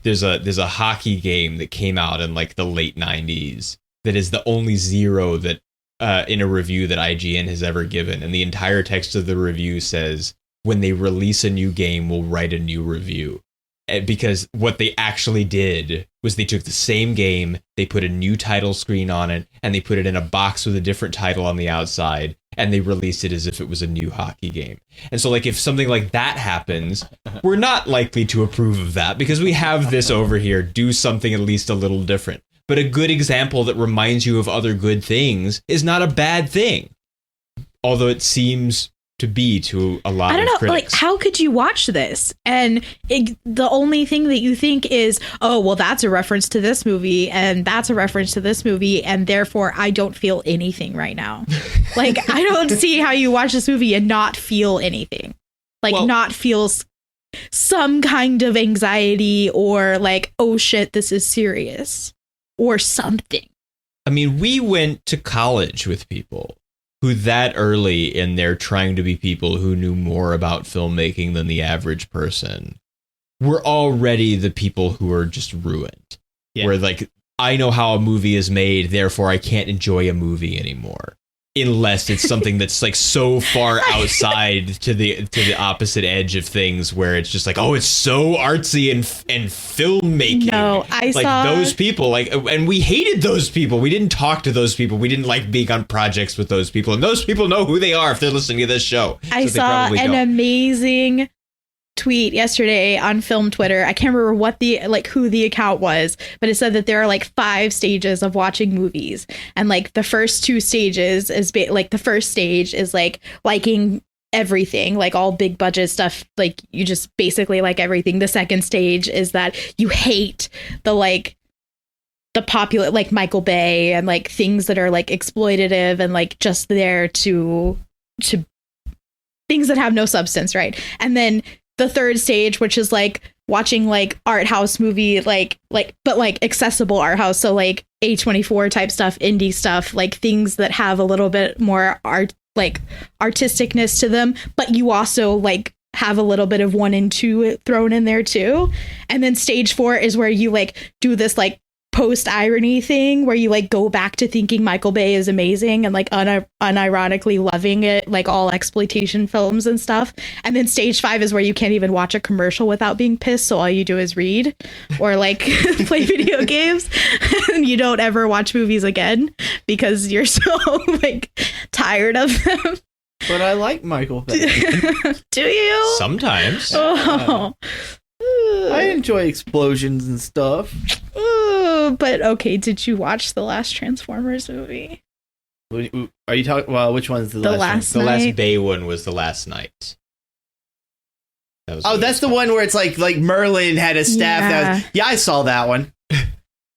there's a hockey game that came out in like the late 90s that is the only 0 that in a review that IGN has ever given, and the entire text of the review says when they release a new game we'll write a new review. Because what they actually did was they took the same game, they put a new title screen on it, and they put it in a box with a different title on the outside, and they released it as if it was a new hockey game. And so, like, if something like that happens, we're not likely to approve of that because we have this over here. Do something at least a little different. But a good example that reminds you of other good things is not a bad thing. Although it seems to be to a lot of critics. Like, how could you watch this and the only thing that you think is, oh, well, that's a reference to this movie and that's a reference to this movie, and therefore I don't feel anything right now. Like, I don't see how you watch this movie and not feel anything. Like, not feel some kind of anxiety or like, oh shit, this is serious or something. I mean, we went to college with people who that early in their trying to be people who knew more about filmmaking than the average person were already the people who are just ruined. Yeah. Where like, I know how a movie is made, therefore I can't enjoy a movie anymore. Unless it's something that's like so far outside to the opposite edge of things where it's just like, oh, it's so artsy and filmmaking. No, I like saw those people, like, and we hated those people. We didn't talk to those people. We didn't like being on projects with those people. And those people know who they are if they're listening to this show. I saw an amazing tweet yesterday on film Twitter. I can't remember who the account was, but it said that there are like 5 stages of watching movies, and like the first 2 stages is like the first stage is like liking everything, like all big budget stuff. Like you just basically like everything. The second stage is that you hate the popular, like Michael Bay and like things that are like exploitative and like just there to things that have no substance, right? And then the third stage, which is like watching like art house movie, but like accessible art house, so like A24 type stuff, indie stuff, like things that have a little bit more artisticness to them, but you also like have a little bit of 1 and 2 thrown in there too. And then stage 4 is where you like do this like post irony thing where you like go back to thinking Michael Bay is amazing and like unironically loving it, like all exploitation films and stuff. And then stage 5 is where you can't even watch a commercial without being pissed, so all you do is read or like play video games, and you don't ever watch movies again because you're so like tired of them. But I like Michael Bay. Do you? Sometimes. Oh. I enjoy explosions and stuff. But okay, did you watch the last Transformers movie? Are you talking? Well, which one's the last? The last Night? Bay one was The Last Night. That was That's the one where it's like Merlin had a staff. Yeah. I saw that one.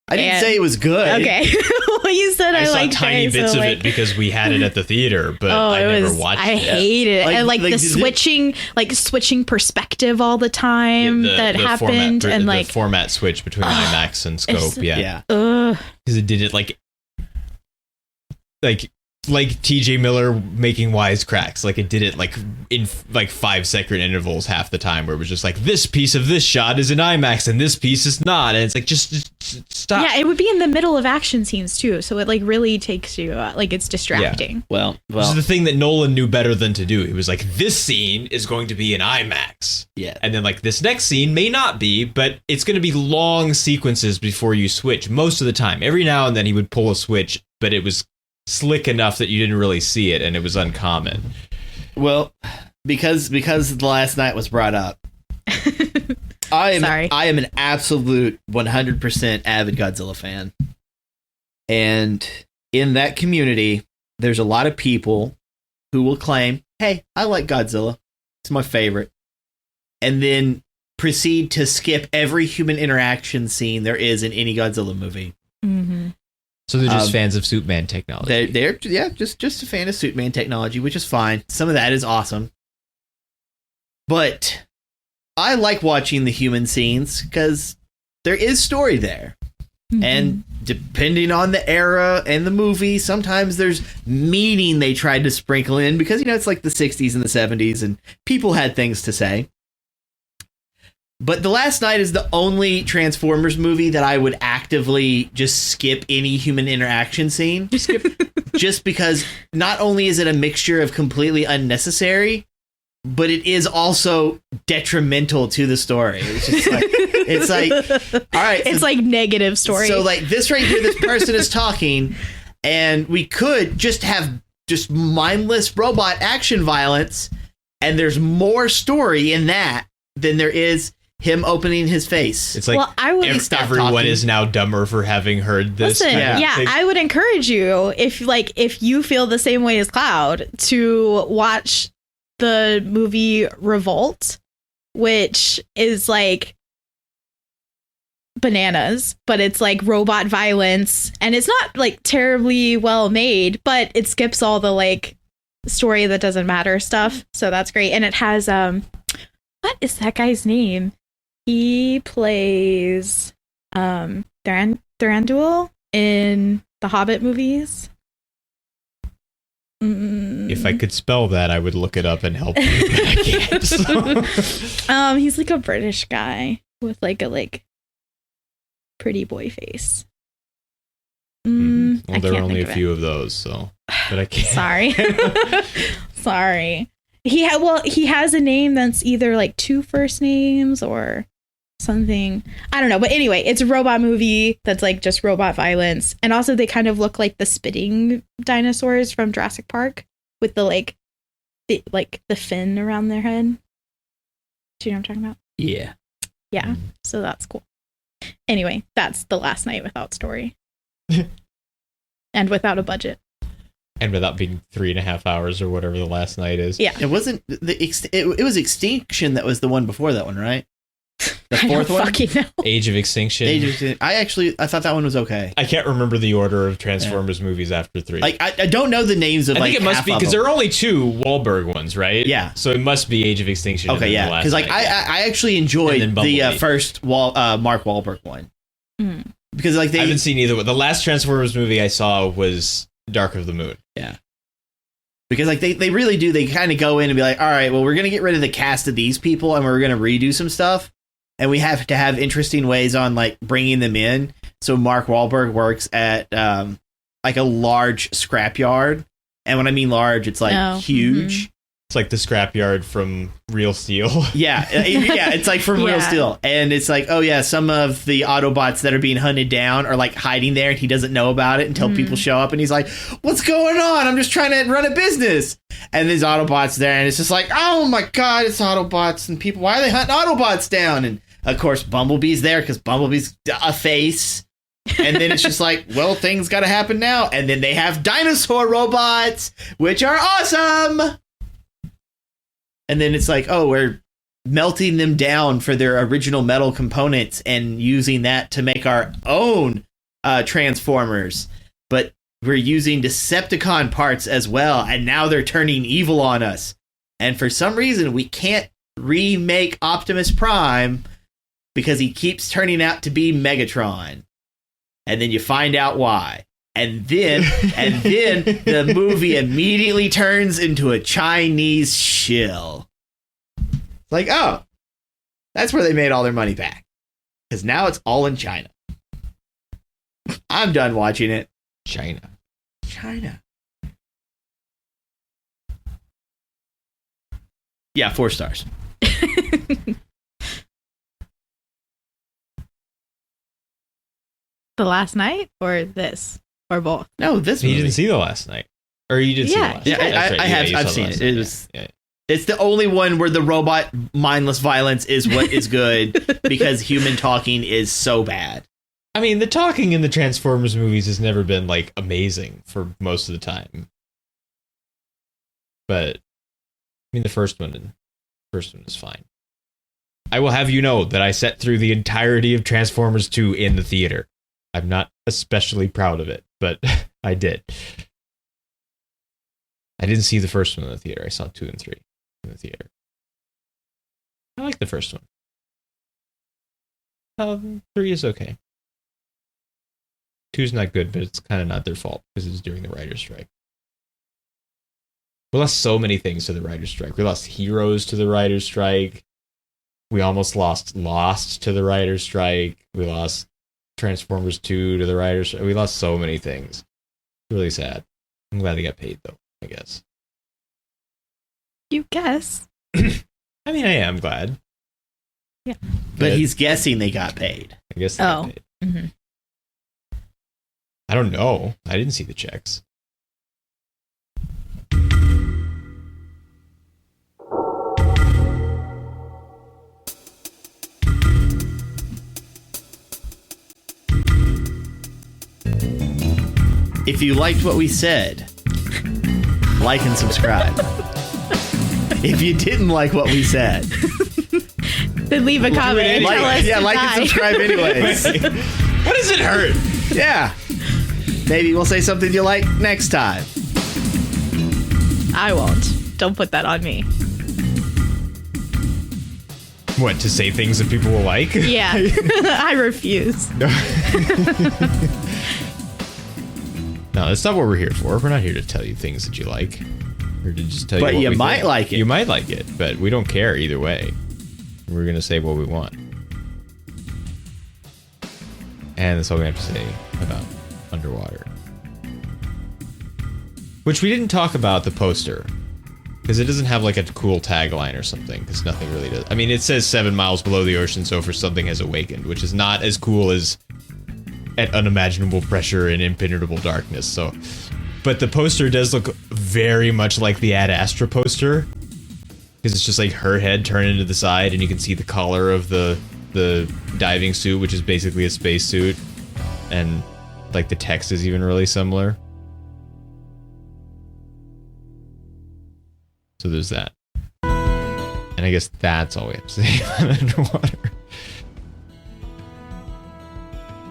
I didn't And- say it was good. Okay. Well, you said I saw liked tiny it, bits so, of like, it because we had it at the theater, but I never watched I it. hated it. Like- And like like, the did it- switching perspective all the time that happened, format, and like the format switch between IMAX and scope. Yeah, ugh. because it did it like TJ Miller making wisecracks. Like it did it like in like 5-second intervals half the time, where it was just like this piece of this shot is in IMAX and this piece is not, and it's like just stop. Yeah, it would be in the middle of action scenes too, so it like really takes you like it's distracting. Well, This is the thing that Nolan knew better than to do. He was like, this scene is going to be in IMAX. Yeah. And then like this next scene may not be, but it's going to be long sequences before you switch most of the time. Every now and then he would pull a switch, but it was slick enough that you didn't really see it, and it was uncommon. Well, because the last night was brought up. I am an absolute 100% avid Godzilla fan. And in that community, there's a lot of people who will claim, "Hey, I like Godzilla. It's my favorite." And then proceed to skip every human interaction scene there is in any Godzilla movie. Mm-hmm. So they're just fans of Suitman technology. They're just a fan of Suitman technology, which is fine. Some of that is awesome. But I like watching the human scenes because there is story there. Mm-hmm. And depending on the era and the movie, sometimes there's meaning they tried to sprinkle in because, it's like the 60s and the 70s and people had things to say. But The Last Night is the only Transformers movie that I would actively just skip any human interaction scene. Just because not only is it a mixture of completely unnecessary, but it is also detrimental to the story. It's like, all right. It's like negative story. So like this right here, this person is talking, and we could just have just mindless robot action violence, and there's more story in that than there is him opening his face. It's like everyone talking. is now dumber for having heard this. Listen, kind of yeah, thing. I would encourage you if you feel the same way as Cloud to watch the movie Revolt, which is like bananas, but it's like robot violence, and it's not like terribly well made, but it skips all the like story that doesn't matter stuff, so that's great. And it has what is that guy's name? He plays Thranduil in the Hobbit movies. If I could spell that, I would look it up and help you. But I can't. So. He's like a British guy with like a pretty boy face. Well, I there are can't only think a of few of those, so but I can't. Sorry. Sorry. He has a name that's either like 2 first names or something. I don't know. But anyway, it's a robot movie that's like just robot violence. And also they kind of look like the spitting dinosaurs from Jurassic Park with the the fin around their head. Do you know what I'm talking about? Yeah. Yeah. So that's cool. Anyway, that's The Last Night without story. And without a budget. And without being 3.5 hours or whatever the last night is. Yeah. It wasn't it was Extinction that was the one before that one, right? The fourth one? Fucking know. Age of Extinction. I thought that one was okay. I can't remember the order of Transformers movies after 3. Like I don't know the names of I think like it must half be of because them. there are only 2 Wahlberg ones, right? Yeah. So it must be Age of Extinction. Okay, yeah, because like I actually enjoyed And then the Bumblebee. first Mark Wahlberg one because like I haven't seen either one. The last Transformers movie I saw was Dark of the Moon. yeah, because like they really do, they kind of go in and be like, all right, well, we're gonna get rid of the cast of these people and we're gonna redo some stuff, and we have to have interesting ways on like bringing them in. So Mark Wahlberg works at like a large scrapyard, and when I mean large, it's like huge. It's like the scrapyard from Real Steel. Yeah, it's like from Real Yeah. Steel. And it's like, oh yeah, some of the Autobots that are being hunted down are like hiding there and he doesn't know about it until people show up and he's like, what's going on? I'm just trying to run a business. And there's Autobots there and it's just like, oh my god, it's Autobots and people, why are they hunting Autobots down? And of course Bumblebee's there because Bumblebee's a face. And then it's just like, well, things gotta happen now. And then they have dinosaur robots, which are awesome. And then it's like, oh, we're melting them down for their original metal components and using that to make our own Transformers. But we're using Decepticon parts as well. And now they're turning evil on us. And for some reason, we can't remake Optimus Prime because he keeps turning out to be Megatron. And then you find out why. And then the movie immediately turns into a Chinese shill. It's like, oh, that's where they made all their money back. Because now it's all in China. I'm done watching it. China. Yeah, 4 stars. The last night or this or both? No, this You movie. didn't see the last night. Or you did see the Yeah. last Yeah, night. That's right. I have. you I've saw the seen last it. night. It was. Yeah. It's the only one where the robot mindless violence is what is good because human talking is so bad. I mean, the talking in the Transformers movies has never been like amazing for most of the time. But I mean, the first one is fine. I will have you know that I sat through the entirety of Transformers 2 in the theater. I'm not especially proud of it, but I did. I didn't see the first one in the theater. I saw 2 and 3 in the theater. I like the first one. 3 is okay. 2's not good, but it's kind of not their fault because it's during the writer's strike. We lost so many things to the writer's strike. We lost Heroes to the writer's strike. We almost lost Lost to the writer's strike. We lost Transformers 2 to the writer's strike. We lost so many things. Really sad. I'm glad they got paid, though, I guess. You guess. I mean, I am glad. Yeah. But he's guessing they got paid. I guess they got paid. Mm-hmm. I don't know. I didn't see the checks. If you liked what we said, like and subscribe. If you didn't like what we said, Then leave a comment and tell us to like die. and subscribe anyways. What does it hurt? Yeah. Maybe we'll say something you like next time. I won't. Don't put that on me. What, to say things that people will like? Yeah. I refuse. No, that's not what we're here for. We're not here to tell you things that you like. We're to just tell you But what you we might think. like it. You might like it, but we don't care either way. We're going to say what we want. And that's all we have to say about Underwater. Which we didn't talk about the poster. Because it doesn't have like a cool tagline or something. Because nothing really does. I mean, it says 7 miles below the ocean, so for something has awakened. Which is not as cool as at unimaginable pressure and impenetrable darkness. So, but the poster does look very much like the Ad Astra poster. Because it's just like her head turned into the side and you can see the collar of the diving suit, which is basically a spacesuit. And like the text is even really similar. So there's that. And I guess that's all we have to say about Underwater.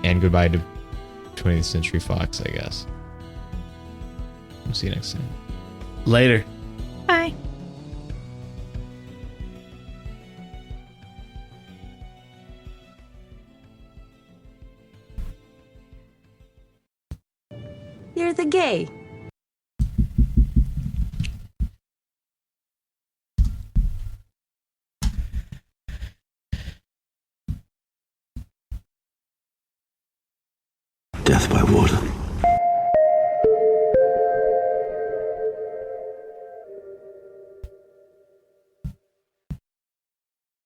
And goodbye to 20th Century Fox, I guess. We'll see you next time. Later. Bye. You're the gay. Death by water.